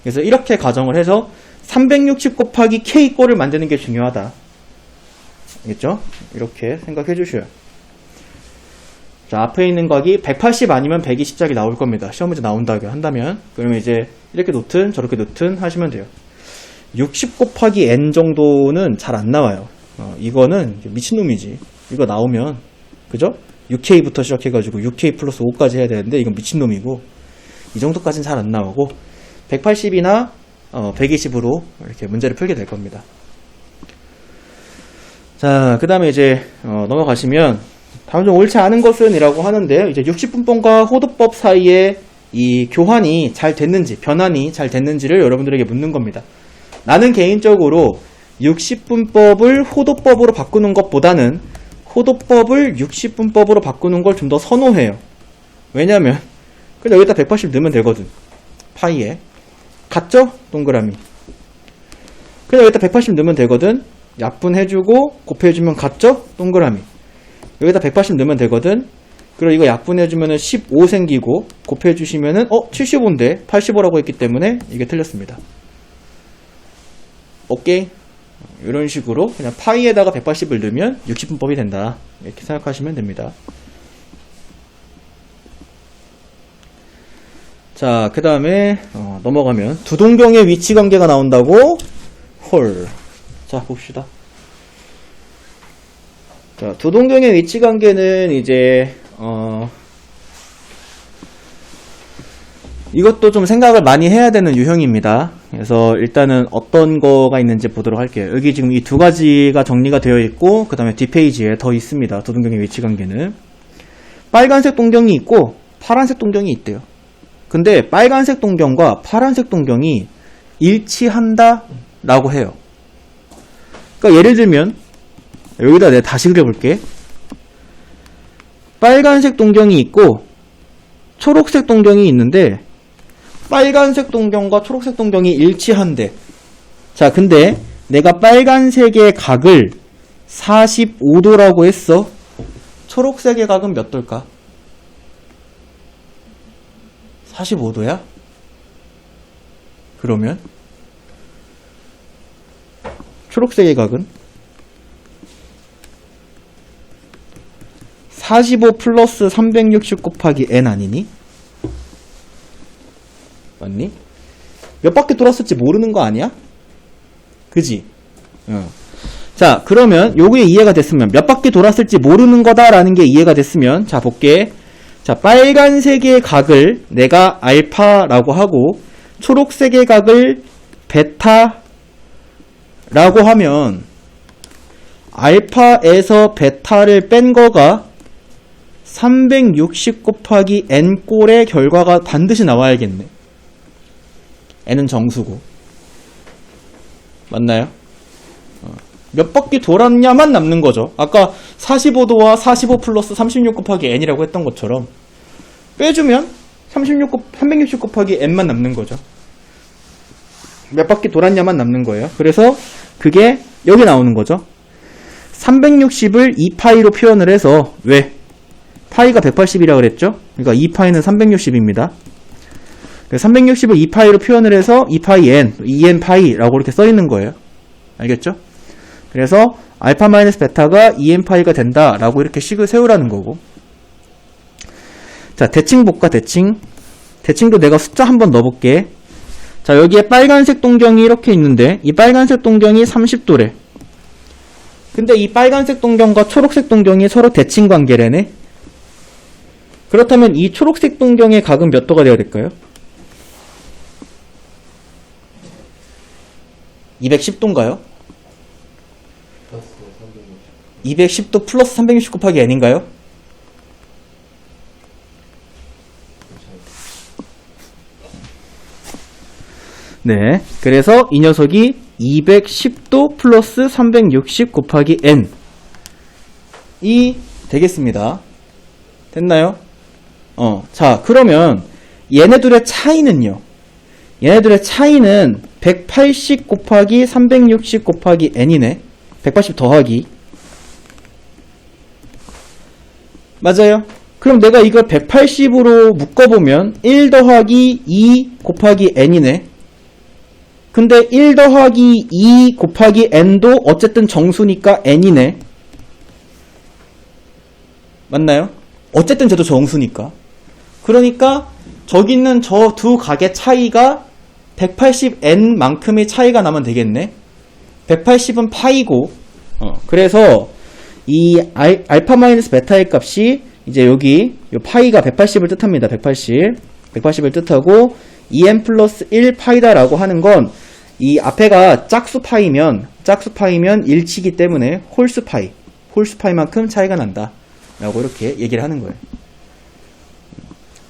그래서 이렇게 가정을 해서 360 곱하기 k 꼴을 만드는 게 중요하다. 알겠죠? 이렇게 생각해 주셔요. 자, 앞에 있는 각이 180 아니면 120짝이 나올 겁니다. 시험 문제 나온다고 한다면. 그러면 이제 이렇게 놓든 저렇게 놓든 하시면 돼요. 60 곱하기 n 정도는 잘 안 나와요. 이거는 미친놈이지. 이거 나오면, 그죠? 6k부터 시작해가지고 6k 플러스 5까지 해야 되는데 이건 미친놈이고, 이 정도까지는 잘 안 나오고 180이나 120으로 이렇게 문제를 풀게 될 겁니다. 자, 그 다음에 이제 넘어가시면 다음 중 옳지 않은 것은 이라고 하는데요. 이제 60분법과 호도법 사이에 이 교환이 잘 됐는지, 변환이 잘 됐는지를 여러분들에게 묻는 겁니다. 나는 개인적으로 60분법을 호도법으로 바꾸는 것보다는 호도법을 60분법으로 바꾸는 걸 좀 더 선호해요. 왜냐면 그냥 여기다 180 넣으면 되거든. 파이에. 같죠? 동그라미. 그냥 여기다 180 넣으면 되거든. 약분해주고 곱해주면 같죠? 동그라미. 여기다 180 넣으면 되거든. 그리고 이거 약분해주면은 15 생기고 곱해주시면은 75인데 85라고 했기 때문에 이게 틀렸습니다. 오케이? 이런 식으로 그냥 파이에다가 180을 넣으면 60분법이 된다. 이렇게 생각하시면 됩니다. 자, 그 다음에 넘어가면 두 동경의 위치 관계가 나온다고? 헐. 자, 봅시다. 자, 두 동경의 위치 관계는 이제 이것도 좀 생각을 많이 해야 되는 유형입니다. 그래서 일단은 어떤 거가 있는지 보도록 할게요. 여기 지금 이 두 가지가 정리가 되어 있고, 그 다음에 뒷페이지에 더 있습니다. 두 동경의 위치 관계는. 빨간색 동경이 있고 파란색 동경이 있대요. 근데 빨간색 동경과 파란색 동경이 일치한다 라고 해요. 그러니까 예를 들면 여기다 내가 다시 그려볼게. 빨간색 동경이 있고 초록색 동경이 있는데 빨간색 동경과 초록색 동경이 일치한대. 자, 근데 내가 빨간색의 각을 45도라고 했어. 초록색의 각은 몇 도일까? 45도야? 그러면 초록색의 각은 45 플러스 360 곱하기 n 아니니? 맞니? 몇 바퀴 돌았을지 모르는 거 아니야? 그지? 자, 그러면 요게 이해가 됐으면, 몇 바퀴 돌았을지 모르는 거다라는 게 이해가 됐으면, 자, 볼게. 자, 빨간색의 각을 내가 알파라고 하고 초록색의 각을 베타라고 하면 알파에서 베타를 뺀 거가 360 곱하기 n 꼴의 결과가 반드시 나와야겠네. n은 정수고. 맞나요? 몇 바퀴 돌았냐만 남는 거죠. 아까 45도와 45 플러스 36 곱하기 n이라고 했던 것처럼 빼주면 360 곱하기 n만 남는 거죠. 몇 바퀴 돌았냐만 남는 거예요. 그래서 그게 여기 나오는 거죠. 360을 2파이로 표현을 해서 왜? 파이가 180이라고 그랬죠? 그러니까 2파이는 360입니다. 360을 2파이로 표현을 해서 2파이 n, 2n 파이라고 이렇게 써 있는 거예요. 알겠죠? 그래서 알파 마이너스 베타가 2n 파이가 된다라고 이렇게 식을 세우라는 거고. 자, 대칭 볼까, 대칭. 대칭도 내가 숫자 한번 넣어볼게. 자, 여기에 빨간색 동경이 이렇게 있는데, 이 빨간색 동경이 30도래. 근데 이 빨간색 동경과 초록색 동경이 서로 대칭 관계래네. 그렇다면 이 초록색 동경의 각은 몇 도가 되어야 될까요? 210도인가요? 플러스 360. 210도 플러스 360 곱하기 n인가요? 네, 그래서 이 녀석이 210도 플러스 360 곱하기 n 이 되겠습니다. 됐나요? 자, 그러면 얘네들의 차이는요. 얘네들의 차이는 180 곱하기 360 곱하기 n이네. 180 더하기. 맞아요? 그럼 내가 이걸 180으로 묶어보면 1 더하기 2 곱하기 n이네. 근데 1 더하기 2 곱하기 n도 어쨌든 정수니까 n이네. 맞나요? 어쨌든 쟤도 정수니까. 그러니까 저기 있는 저 두 각의 차이가 180n만큼의 차이가 나면 되겠네. 180은 파이고, 그래서 이 알파 마이너스 베타의 값이 이제 여기 요 파이가 180을 뜻합니다. 180을 뜻하고 2n 플러스 1 파이다라고 하는 건 이 앞에가 짝수 파이면 일치기 때문에 홀수 파이만큼 차이가 난다 라고 이렇게 얘기를 하는 거예요.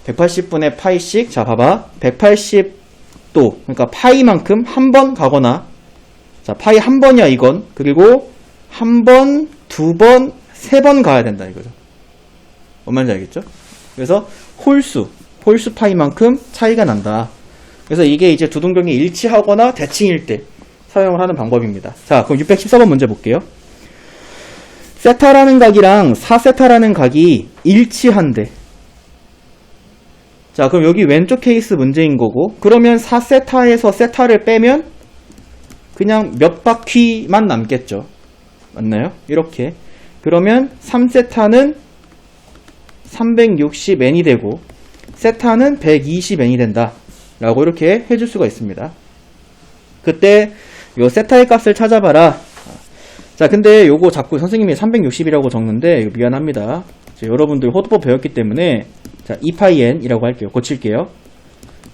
180분의 파이씩, 자 봐봐, 180도 그러니까 파이만큼 한 번 가거나, 자 파이 한 번이야 이건. 그리고 한 번, 두 번, 세 번 가야 된다 이거죠. 뭔 말인지 알겠죠? 그래서 홀수 파이만큼 차이가 난다. 그래서 이게 이제 두 동경이 일치하거나 대칭일 때 사용을 하는 방법입니다. 자, 그럼 614번 문제 볼게요. 세타라는 각이랑 4세타라는 각이 일치한데. 자, 그럼 여기 왼쪽 케이스 문제인 거고, 그러면 4세타에서 세타를 빼면 그냥 몇 바퀴만 남겠죠. 맞나요? 이렇게. 그러면 3세타는 360n이 되고 세타는 120n이 된다 라고 이렇게 해줄 수가 있습니다. 그때 요 세타의 값을 찾아봐라. 자, 근데 요거 자꾸 선생님이 360이라고 적는데 이거 미안합니다. 여러분들 호도법 배웠기 때문에 자 2파이 n이라고 할게요. 고칠게요.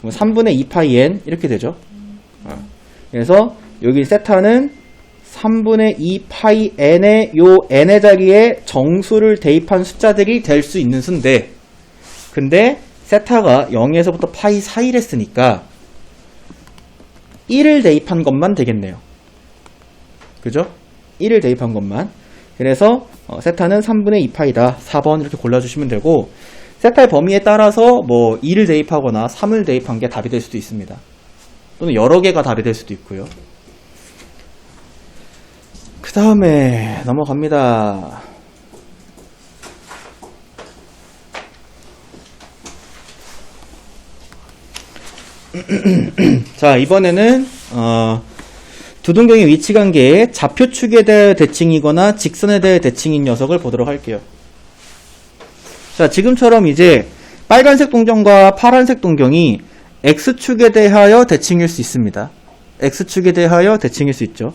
3분의 2파이 n 이렇게 되죠. 그래서 여기 세타는 3분의 2파이 n의 요 n의 자리에 정수를 대입한 숫자들이 될 수 있는 수인데, 근데 세타가 0에서부터 파이 사이랬으니까 1을 대입한 것만 되겠네요. 그죠? 1을 대입한 것만. 그래서 세타는 3분의 2파이다. 4번 이렇게 골라주시면 되고, 세타의 범위에 따라서 뭐 2를 대입하거나 3을 대입한 게 답이 될 수도 있습니다. 또는 여러 개가 답이 될 수도 있고요. 그 다음에 넘어갑니다. 자, 이번에는 두 동경의 위치관계에 좌표축에 대해 대칭이거나 직선에 대해 대칭인 녀석을 보도록 할게요. 자, 지금처럼 이제 빨간색 동경과 파란색 동경이 X축에 대하여 대칭일 수 있습니다. X축에 대하여 대칭일 수 있죠.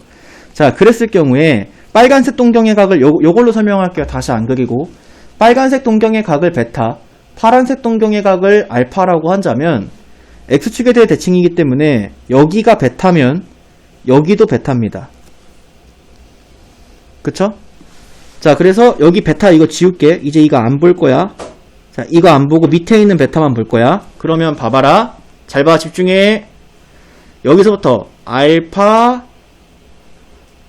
자, 그랬을 경우에 빨간색 동경의 각을 요걸로 설명할게요. 다시 안 그리고, 빨간색 동경의 각을 베타, 파란색 동경의 각을 알파라고 한다면 X축에 대해 대칭이기 때문에 여기가 베타면 여기도 베타입니다. 그쵸? 자, 그래서 여기 베타 이거 지울게. 이제 이거 안 볼 거야. 자, 이거 안 보고 밑에 있는 베타만 볼 거야. 그러면 봐봐라. 잘 봐, 집중해. 여기서부터 알파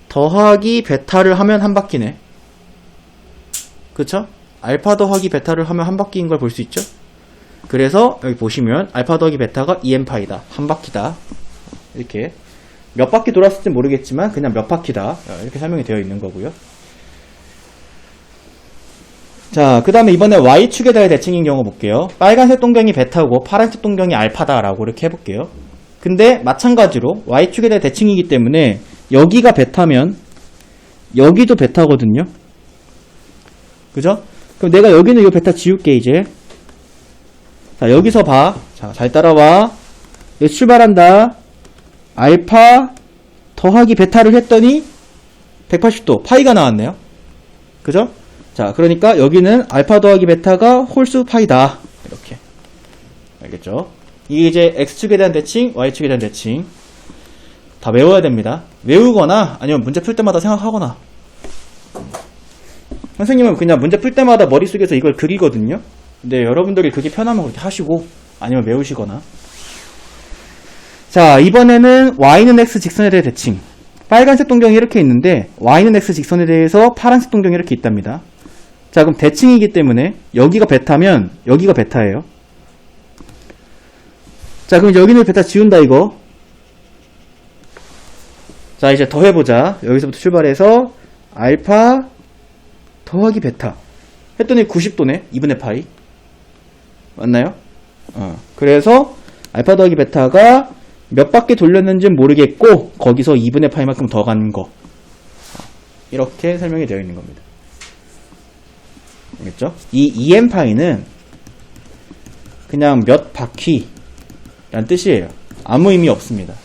더하기 베타를 하면 한 바퀴네. 그쵸? 알파 더하기 베타를 하면 한 바퀴인 걸 볼 수 있죠? 그래서 여기 보시면 알파 더하기 베타가 2n파이다. 한 바퀴다. 이렇게. 몇 바퀴 돌았을지 모르겠지만 그냥 몇 바퀴다. 이렇게 설명이 되어 있는 거고요. 자, 그 다음에 이번에 Y축에 대해 대칭인 경우 볼게요. 빨간색 동경이 베타고 파란색 동경이 알파다라고 이렇게 해볼게요. 근데 마찬가지로 Y축에 대해 대칭이기 때문에 여기가 베타면 여기도 베타거든요. 그죠? 그럼 내가 여기는 이 베타 지울게 이제. 자, 여기서 봐. 자, 잘 따라와. 여기 출발한다. 알파 더하기 베타를 했더니 180도 파이가 나왔네요. 그죠? 자, 그러니까 여기는 알파 더하기 베타가 홀수 파이다. 이렇게. 알겠죠? 이게 이제 X축에 대한 대칭, Y축에 대한 대칭. 다 외워야 됩니다. 외우거나 아니면 문제 풀 때마다 생각하거나. 선생님은 그냥 문제 풀 때마다 머릿속에서 이걸 그리거든요. 근데 여러분들이 그게 편하면 그렇게 하시고 아니면 외우시거나. 자, 이번에는 Y는 X 직선에 대해 대칭. 빨간색 동경이 이렇게 있는데 Y는 X 직선에 대해서 파란색 동경이 이렇게 있답니다. 자, 그럼 대칭이기 때문에 여기가 베타면 여기가 베타예요. 자, 그럼 여기는 베타 지운다 이거. 자, 이제 더 해보자. 여기서부터 출발해서 알파 더하기 베타 했더니 90도네. 2분의 파이 맞나요? 그래서 알파 더하기 베타가 몇 바퀴 돌렸는지는 모르겠고 거기서 2분의 파이만큼 더 가는 거. 이렇게 설명이 되어 있는 겁니다. 알겠죠? 이 2n파이는 그냥 몇 바퀴 라는 뜻이에요. 아무 의미 없습니다.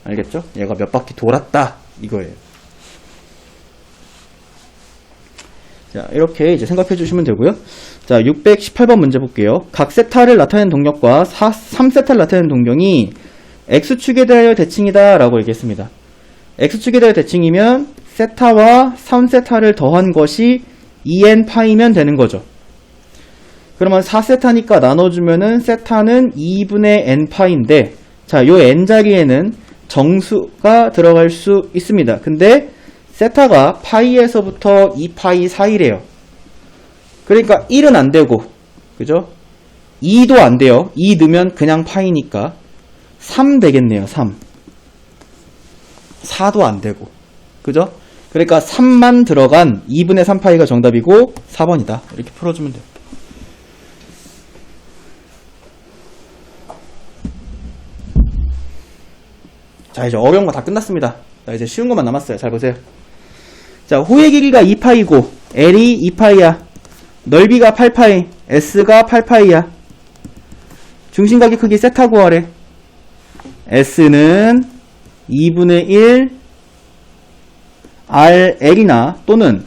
알겠죠? 얘가 몇 바퀴 돌았다 이거예요. 자, 이렇게 이제 생각해 주시면 되고요. 자, 618번 문제 볼게요. 각 세타를 나타내는 동력과 3세타를 나타내는 동경이 X축에 대하여 대칭이다 라고 얘기했습니다. X축에 대하여 대칭이면 세타와 3세타를 더한 것이 2n파이면 되는 거죠. 그러면 4세타니까 나눠주면은 세타는 2분의 n파인데, 자, 요 n 자리에는 정수가 들어갈 수 있습니다. 근데 세타가 파이에서부터 2파이 사이래요. 그러니까 1은 안 되고, 그죠? 2도 안 돼요. 2 넣으면 그냥 파이니까 3 되겠네요. 3. 4도 안 되고, 그죠? 그러니까 3만 들어간 2분의 3파이가 정답이고 4번이다. 이렇게 풀어주면 돼요. 자, 이제 어려운 거 다 끝났습니다. 자, 이제 쉬운 것만 남았어요. 잘 보세요. 자, 호의 길이가 2파이고 L이 2파이야. 넓이가 8파이, S가 8파이야. 중심각의 크기 세타 구하래. S는 2분의 1 RL이나 또는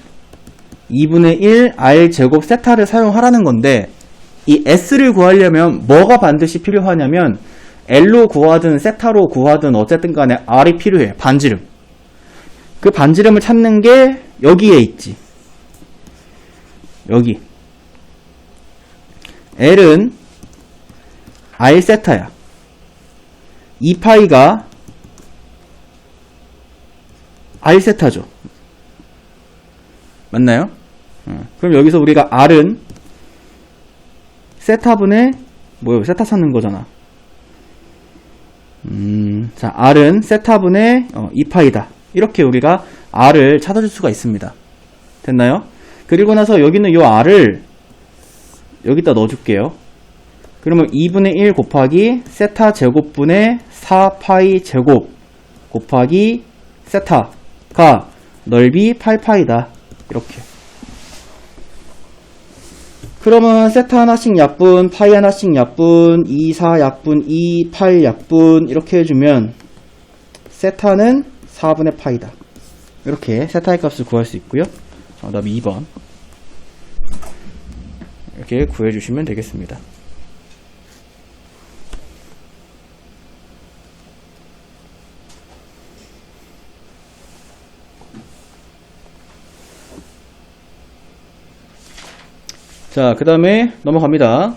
2분의 1 R제곱 세타를 사용하라는 건데, 이 S를 구하려면 뭐가 반드시 필요하냐면 L로 구하든 세타로 구하든 어쨌든 간에 R이 필요해. 반지름. 그 반지름을 찾는 게 여기에 있지. 여기. L은 R 세타야. 2파이가 R 세타죠. 맞나요? 그럼 여기서 우리가 R은 세타분의 뭐예요? 세타 찾는 거잖아. 자, R은 세타분의 2파이다. 이렇게 우리가 R을 찾아줄 수가 있습니다. 됐나요? 그리고 나서 여기는 요 R을 여기다 넣어줄게요. 그러면 2분의 1 곱하기 세타 제곱분의 4파이 제곱 곱하기 세타가 넓이 8파이다. 이렇게. 그러면 세타 하나씩 약분, 파이 하나씩 약분, 2, 4 약분, 2, 8 약분 이렇게 해주면 세타는 4분의 파이다. 이렇게 세타의 값을 구할 수 있고요. 정답이 2번. 이렇게 구해주시면 되겠습니다. 자, 그 다음에 넘어갑니다.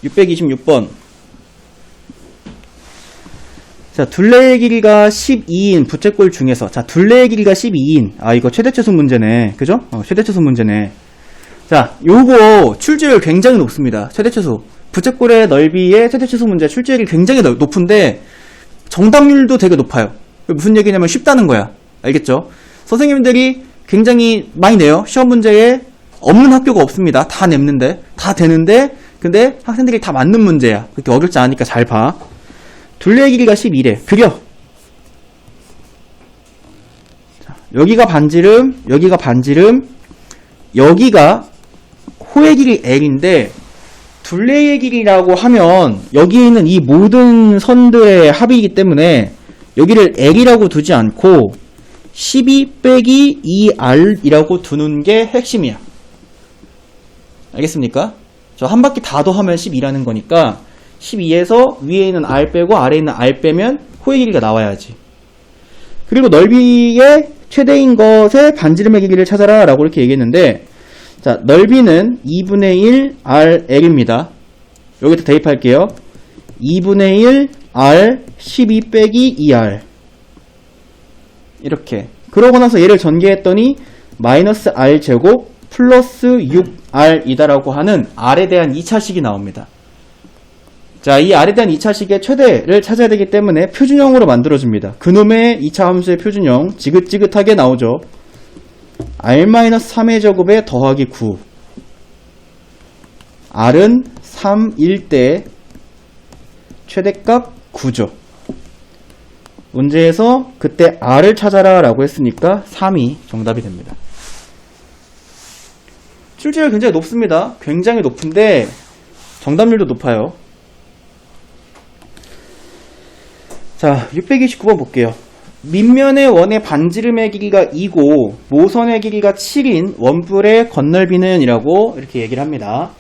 626번. 자, 둘레의 길이가 12인 부채꼴 중에서, 자, 둘레의 길이가 12인. 아, 이거 최대차수 문제네. 그죠? 최대차수 문제네. 자, 요거 출제율 굉장히 높습니다. 최대차수. 부채꼴의 넓이의 최대차수 문제 출제율이 굉장히 높은데, 정답률도 되게 높아요. 무슨 얘기냐면 쉽다는 거야. 알겠죠? 선생님들이 굉장히 많이 내요. 시험 문제에 없는 학교가 없습니다. 다 냅는데, 다 되는데, 근데 학생들이 다 맞는 문제야. 그렇게 어렵지 않으니까 잘 봐. 둘레의 길이가 12래. 그려. 자, 여기가 반지름, 여기가 반지름, 여기가 호의 길이 L인데, 둘레의 길이라고 하면 여기에 있는 이 모든 선들의 합이기 때문에 여기를 L이라고 두지 않고 12 빼기 2R이라고 두는 게 핵심이야. 알겠습니까? 저 한 바퀴 다 더하면 12라는 거니까 12에서 위에 있는 R 빼고 아래에 있는 R 빼면 호의 길이가 나와야지. 그리고 넓이의 최대인 것의 반지름의 길이를 찾아라 라고 이렇게 얘기했는데, 자, 넓이는 2분의 1 RL입니다. 여기다 대입할게요. 2분의 1 R 12 빼기 2R. 이렇게. 그러고 나서 얘를 전개했더니 마이너스 R 제곱 플러스 6R이다라고 하는 R에 대한 2차식이 나옵니다. 자, 이 R에 대한 2차식의 최대를 찾아야 되기 때문에 표준형으로 만들어줍니다. 그놈의 2차 함수의 표준형 지긋지긋하게 나오죠. R-3의 제곱에 더하기 9. R은 3일 때 최대값 9죠. 문제에서 그때 R을 찾아라 라고 했으니까 3이 정답이 됩니다. 출제율 굉장히 높습니다. 굉장히 높은데 정답률도 높아요. 자, 629번 볼게요. 밑면의 원의 반지름의 길이가 2고 모선의 길이가 7인 원뿔의 건널비는 이라고 이렇게 얘기를 합니다.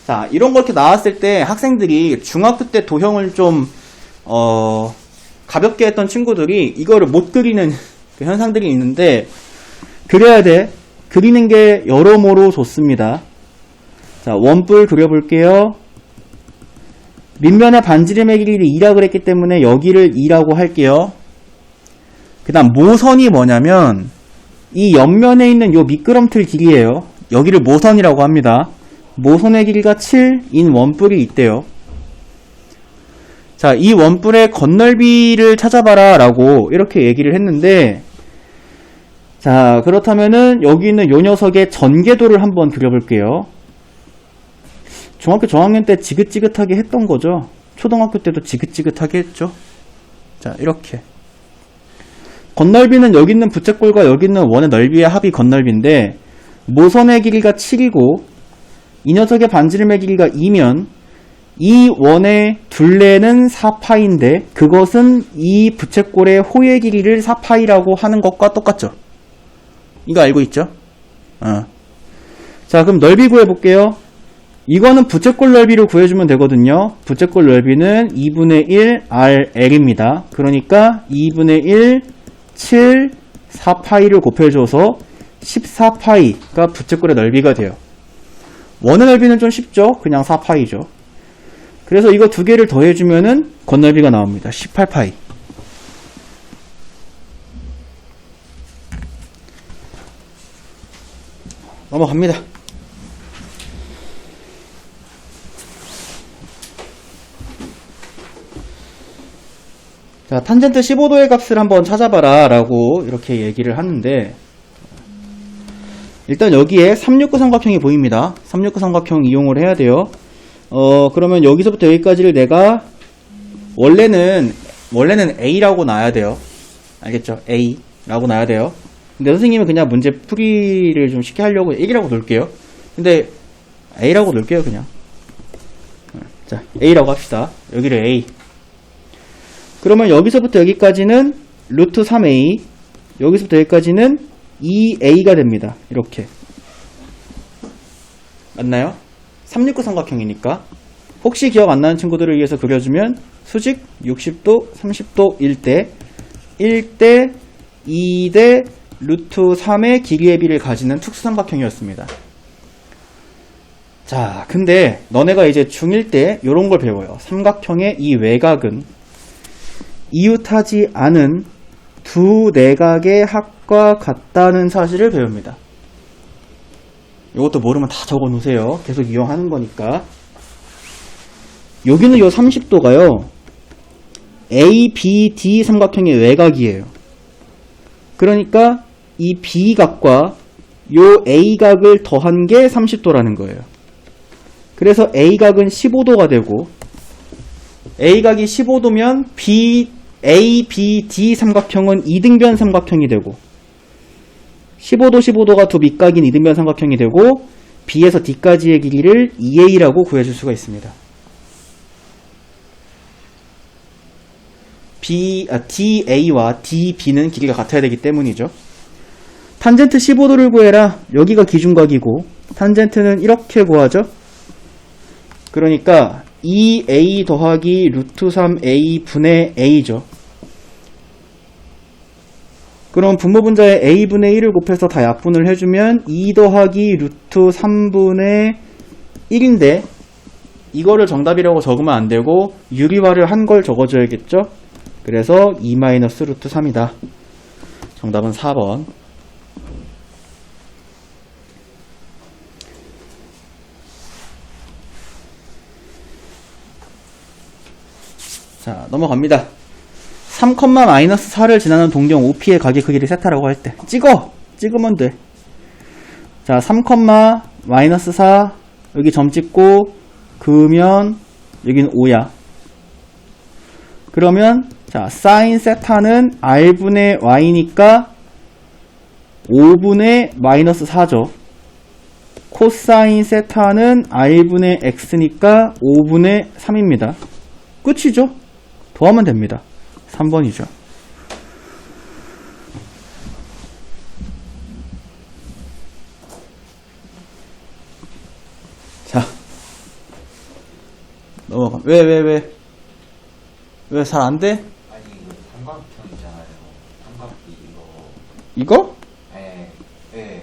자, 이런 거 이렇게 나왔을 때 학생들이 중학교 때 도형을 좀 가볍게 했던 친구들이 이거를 못 그리는 그 현상들이 있는데, 그려야 돼. 그리는 게 여러모로 좋습니다. 자, 원뿔 그려볼게요. 밑면의 반지름의 길이를 2라 그랬기 때문에 여기를 2라고 할게요. 그 다음 모선이 뭐냐면 이 옆면에 있는 요 미끄럼틀 길이에요. 여기를 모선이라고 합니다. 모선의 길이가 7인 원뿔이 있대요. 자, 이 원뿔의 건널비를 찾아봐라 라고 이렇게 얘기를 했는데, 자, 그렇다면은 여기 있는 요 녀석의 전개도를 한번 그려볼게요. 중학교 저학년 때 지긋지긋하게 했던 거죠. 초등학교 때도 지긋지긋하게 했죠. 자, 이렇게 건널비는 여기 있는 부채꼴과 여기 있는 원의 넓이의 합이 건널비인데, 모선의 길이가 7이고 이 녀석의 반지름의 길이가 2면 이 원의 둘레는 4파인데 그것은 이 부채꼴의 호의 길이를 4파이라고 하는 것과 똑같죠. 이거 알고 있죠? 자, 그럼 넓이 구해볼게요. 이거는 부채꼴 넓이를 구해주면 되거든요. 부채꼴 넓이는 2분의 1 RL입니다. 그러니까 2분의 1 7 4파이를 곱해줘서 14파이가 부채꼴의 넓이가 돼요. 원의 넓이는 좀 쉽죠? 그냥 4파이죠. 그래서 이거 두 개를 더해주면은 건널비가 나옵니다. 18파이. 넘어갑니다. 자, 탄젠트 15도의 값을 한번 찾아봐라 라고 이렇게 얘기를 하는데, 일단 여기에 369 삼각형이 보입니다. 369 삼각형 이용을 해야 돼요. 그러면 여기서부터 여기까지를 내가 원래는 A라고 놔야 돼요. 알겠죠? A라고 놔야 돼요. 근데 선생님은 그냥 문제 풀이를 좀 쉽게 하려고 1이라고 놓을게요. 근데 A라고 놓을게요, 그냥. 자, A라고 합시다. 여기를 A. 그러면 여기서부터 여기까지는 루트 3A, 여기서부터 여기까지는 2A가 됩니다. 이렇게. 맞나요? 369 삼각형이니까. 혹시 기억 안 나는 친구들을 위해서 그려주면 수직 60도, 30도 1대, 1대, 2대, 루트 3의 길이의 비를 가지는 특수삼각형이었습니다. 자, 근데 너네가 이제 중1 때 요런 걸 배워요. 삼각형의 이 외곽은 이웃하지 않은 두 내각의 합과 같다는 사실을 배웁니다. 이것도 모르면 다 적어 놓으세요. 계속 이용하는 거니까. 여기는 요 30도가요. ABD 삼각형의 외곽이에요. 그러니까 이 B각과 요 A각을 더한 게 30도라는 거예요. 그래서 A각은 15도가 되고 A각이 15도면 ABD 삼각형은 이등변 삼각형이 되고 15도 15도가 두 밑각인 이등변 삼각형이 되고 B에서 D까지의 길이를 2A라고 구해줄 수가 있습니다. DA와 DB는 길이가 같아야 되기 때문이죠. 탄젠트 15도를 구해라. 여기가 기준각이고 탄젠트는 이렇게 구하죠. 그러니까 2A 더하기 루트 3A 분의 A죠. 그럼 분모분자에 A분의 1을 곱해서 다 약분을 해주면 2 더하기 루트 3분의 1인데 이거를 정답이라고 적으면 안되고 유리화를 한 걸 적어줘야겠죠. 그래서 2 마이너스 루트 3이다. 정답은 4번. 자, 넘어갑니다. 3,-4를 지나는 동경 OP의 각의 크기를 세타라고 할 때 찍으면 돼. 자, 3,-4 여기 점 찍고 그으면 여기는 5야. 그러면 자, 사인 세타는 R분의 Y니까 5분의 마이너스 4죠. 코사인 세타는 R분의 X니까 5분의 3입니다. 끝이죠? 더하면 됩니다. 3번이죠. 자, 넘어가. 왜 잘 안 돼? 아니 이거 삼각형이잖아요. 삼각비 이거. 이거? 네.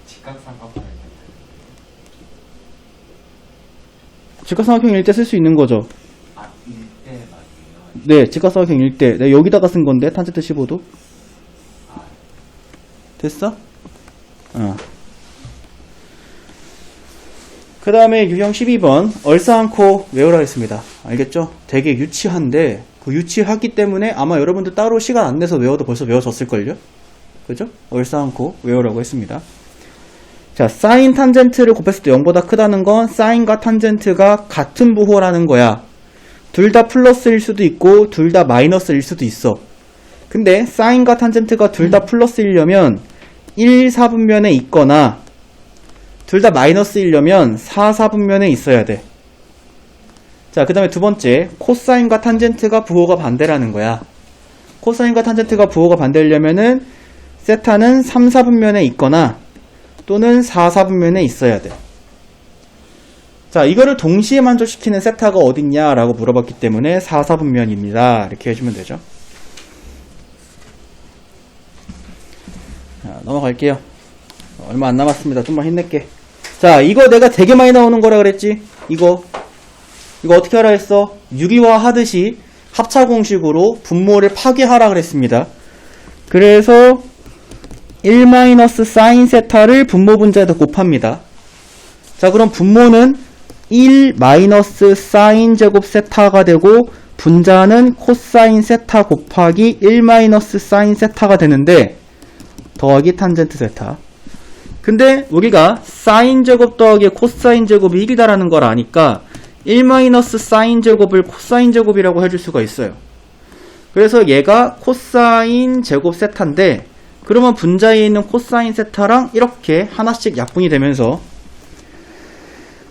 직각삼각형일 때. 직각삼각형일 때 쓸 수 있는 거죠. 아, 일대 말이에요. 네, 직각삼각형일 때. 내가 여기다가 쓴 건데, 탄젠트 15도. 됐어? 그 다음에 유형 12번. 얼싸안고 외우라 했습니다. 알겠죠? 되게 유치한데, 그 유치하기 때문에 아마 여러분들 따로 시간 안 내서 외워도 벌써 외워졌을걸요? 그죠? 얼싸안고 외우라고 했습니다. 자, 사인 탄젠트를 곱했을 때 0보다 크다는 건 사인과 탄젠트가 같은 부호라는 거야. 둘 다 플러스일 수도 있고 둘 다 마이너스일 수도 있어. 근데 사인과 탄젠트가 둘 다 플러스이려면 1, 4분면에 있거나 둘 다 마이너스이려면 4, 4분면에 있어야 돼. 자, 그 다음에 두 번째, 코사인과 탄젠트가 부호가 반대라는 거야. 코사인과 탄젠트가 부호가 반대려면은 세타는 3, 4분면에 있거나 또는 4, 4분면에 있어야 돼. 자, 이거를 동시에 만족시키는 세타가 어딨냐라고 물어봤기 때문에 4, 4분면입니다. 이렇게 해주면 되죠. 자, 넘어갈게요. 얼마 안 남았습니다. 좀만 힘낼게. 자, 이거 내가 되게 많이 나오는 거라 그랬지? 이거 어떻게 하라 했어? 유리화 하듯이 합차 공식으로 분모를 파괴하라 그랬습니다. 그래서 1-사인 세타를 분모 분자에다 곱합니다. 자, 그럼 분모는 1-사인 제곱 세타가 되고 분자는 코사인 세타 곱하기 1-사인 세타가 되는데 더하기 탄젠트 세타. 근데 우리가 사인 제곱 더하기 코사인 제곱이 1이다라는 걸 아니까 1-사인 제곱을 코사인 제곱이라고 해줄 수가 있어요. 그래서 얘가 코사인 제곱 세타인데 그러면 분자에 있는 코사인 세타랑 이렇게 하나씩 약분이 되면서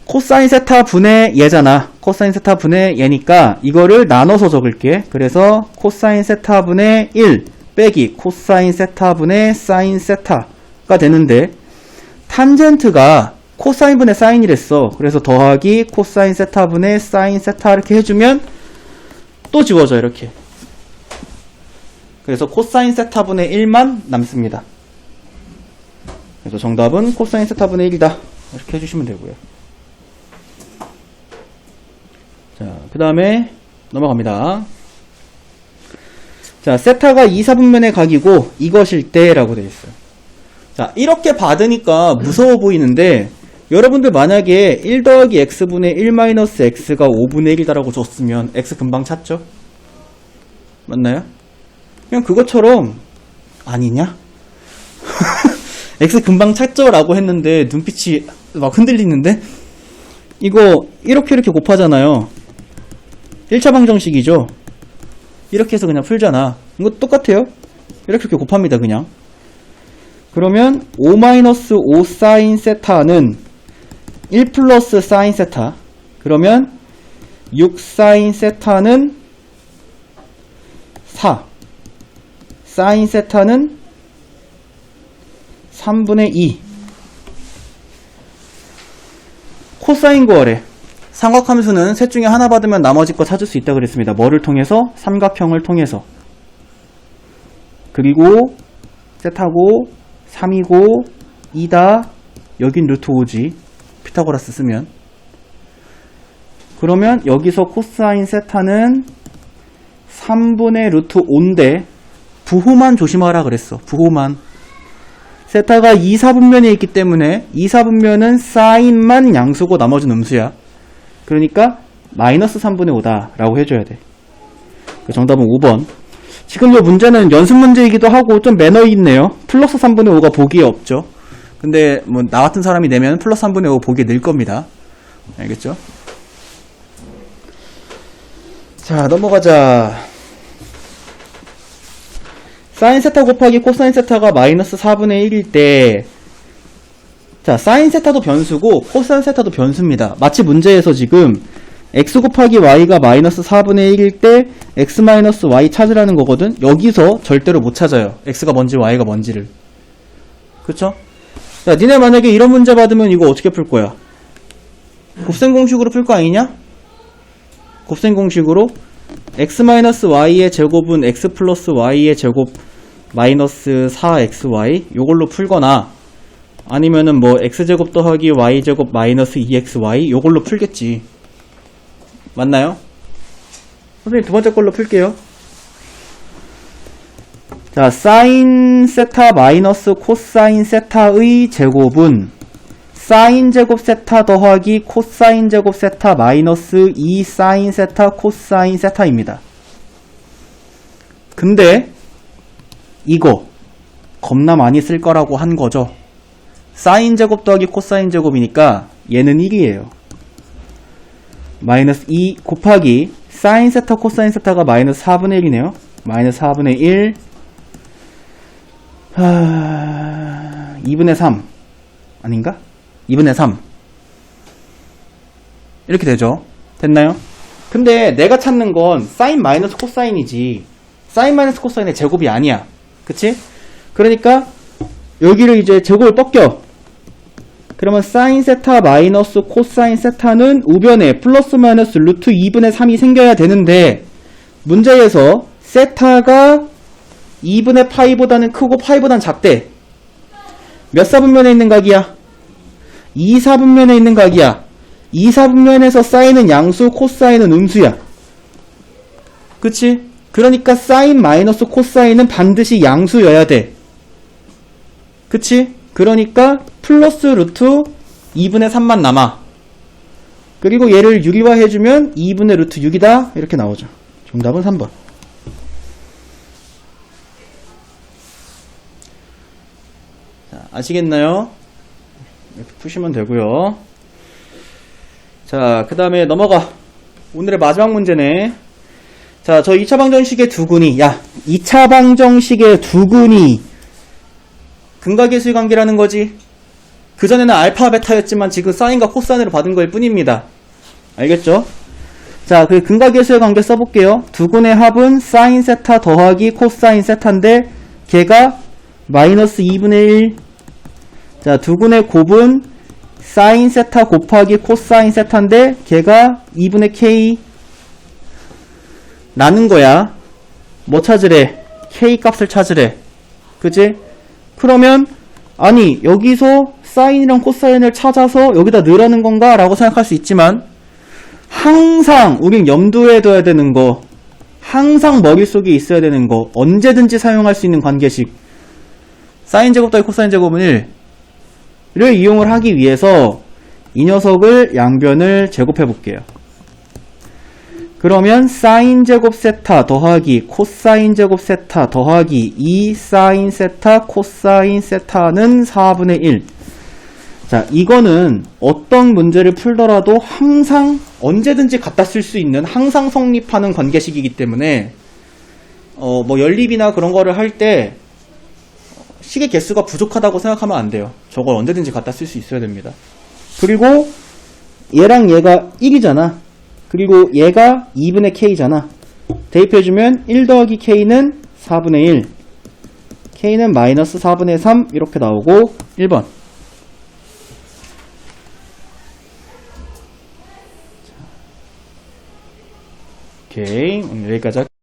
코사인 세타 분의 얘잖아. 코사인 세타 분의 얘니까 이거를 나눠서 적을게. 그래서 코사인 세타 분의 1 빼기 코사인 세타 분의 사인 세타가 되는데 탄젠트가 코사인 분의 사인이랬어. 그래서 더하기 코사인 세타 분의 사인 세타 이렇게 해주면 또 지워져 이렇게. 그래서 코사인 세타 분의 1만 남습니다. 그래서 정답은 코사인 세타 분의 1이다. 이렇게 해주시면 되고요. 그 다음에 넘어갑니다. 자, 세타가 2, 4분면의 각이고 이것일 때 라고 되어 있어요. 자, 이렇게 받으니까 무서워 보이는데 여러분들 만약에 1 더하기 x분의 1 마이너스 x가 5분의 1이다라고 줬으면 x 금방 찾죠? 맞나요? 그냥 그것처럼 아니냐? x 금방 찾죠? 라고 했는데 눈빛이 막 흔들리는데? 이거 이렇게 곱하잖아요. 1차 방정식이죠? 이렇게 해서 그냥 풀잖아. 이거 똑같아요. 이렇게 곱합니다 그냥. 그러면 5-5 사인 세타는 1 플러스 사인 세타. 그러면 6 사인 세타는 4. 사인 세타는 3분의 2. 코사인 구하래. 삼각함수는 셋 중에 하나 받으면 나머지 거 찾을 수 있다 그랬습니다. 뭐를 통해서? 삼각형을 통해서. 그리고 세타고 3이고 2다. 여긴 루트 5지. 피타고라스 쓰면. 그러면 여기서 코사인 세타는 3분의 루트 5인데 부호만 조심하라 그랬어. 부호만. 세타가 2, 4분면에 있기 때문에 2, 4분면은 사인만 양수고 나머지는 음수야. 그러니까 마이너스 3분의 5다 라고 해줘야 돼. 정답은 5번. 지금 이 문제는 연습 문제이기도 하고 좀 매너 있네요. 플러스 3분의 5가 보기에 없죠. 근데 뭐 나 같은 사람이 내면 플러스 3분의 5 보기에 늘 겁니다. 알겠죠? 자, 넘어가자. 사인 세타 곱하기 코사인 세타가 마이너스 4분의 1일 때, 자, 사인 세타도 변수고 코사인 세타도 변수입니다. 마치 문제에서 지금 x 곱하기 y가 마이너스 4분의 1일 때 x 마이너스 y 찾으라는 거거든. 여기서 절대로 못 찾아요. x가 뭔지 y가 뭔지를. 그쵸? 자, 니네 만약에 이런 문제 받으면 이거 어떻게 풀 거야? 곱셈 공식으로 풀 거 아니냐? 곱셈 공식으로 x 마이너스 y의 제곱은 x 플러스 y의 제곱 마이너스 4xy 요걸로 풀거나 아니면은 뭐 x제곱 더하기 y제곱 마이너스 2xy 요걸로 풀겠지. 맞나요? 선생님 두 번째 걸로 풀게요. 자, 사인 세타 마이너스 코사인 세타의 제곱은 사인 제곱 세타 더하기 코사인 제곱 세타 마이너스 2 사인 세타 코사인 세타입니다. 근데 이거 겁나 많이 쓸 거라고 한 거죠. 사인 제곱 더하기 코사인 제곱이니까 얘는 1이에요. 마이너스 2 곱하기 사인 세타 코사인 세타가 마이너스 4분의 1이네요. 마이너스 4분의 1 2분의 3 아닌가? 2분의 3 이렇게 되죠. 됐나요? 근데 내가 찾는 건 사인 마이너스 코사인이지 사인 마이너스 코사인의 제곱이 아니야. 그치? 그러니까 여기를 이제 제곱을 뻗겨. 그러면 사인 세타 마이너스 코사인 세타는 우변에 플러스 마이너스 루트 2분의 3이 생겨야 되는데 문제에서 세타가 2분의 파이보다는 크고 파이보다는 작대. 몇 사분면에 있는 각이야? 2, 4분면에 있는 각이야. 2, 4분면에서 사인은 양수, 코사인은 음수야. 그치? 그러니까 사인 마이너스 코사인은 반드시 양수여야 돼. 그치? 그러니까 플러스 루트 2분의 3만 남아. 그리고 얘를 유리화해주면 2분의 루트 6이다. 이렇게 나오죠. 정답은 3번. 자, 아시겠나요? 이렇게 푸시면 되고요. 자, 그 다음에 넘어가. 오늘의 마지막 문제네. 자, 저 2차 방정식의 두근이, 야, 2차 방정식의 두근이 근각계수의 관계라는 거지. 그전에는 알파, 베타였지만 지금 사인과 코사인으로 받은 거일 뿐입니다. 알겠죠? 자, 그 근각계수의 관계 써볼게요. 두근의 합은 사인 세타 더하기 코사인 세타인데 걔가 마이너스 2분의 1. 자, 두근의 곱은 사인 세타 곱하기 코사인 세타인데 걔가 2분의 k 라는 거야. 뭐 찾으래? k 값을 찾으래. 그치? 그러면 아니 여기서 사인이랑 코사인을 찾아서 여기다 넣으라는 건가? 라고 생각할 수 있지만 항상 우린 염두에 둬야 되는 거, 항상 머릿속에 있어야 되는 거, 언제든지 사용할 수 있는 관계식 사인 제곱 더하기 코사인 제곱은 1를 이용을 하기 위해서 이 녀석을 양변을 제곱해 볼게요. 그러면 사인 제곱 세타 더하기 코사인 제곱 세타 더하기 2 사인 세타 코사인 세타는 4분의 1. 자, 이거는 어떤 문제를 풀더라도 항상 언제든지 갖다 쓸 수 있는 항상 성립하는 관계식이기 때문에 뭐 연립이나 그런 거를 할 때 식의 개수가 부족하다고 생각하면 안 돼요. 저걸 언제든지 갖다 쓸 수 있어야 됩니다. 그리고 얘랑 얘가 1이잖아. 그리고 얘가 2분의 k잖아. 대입해주면 1 더하기 k는 4분의 1, k는 마이너스 4분의 3 이렇게 나오고 1번. 오케이, 오늘 여기까지 할게요.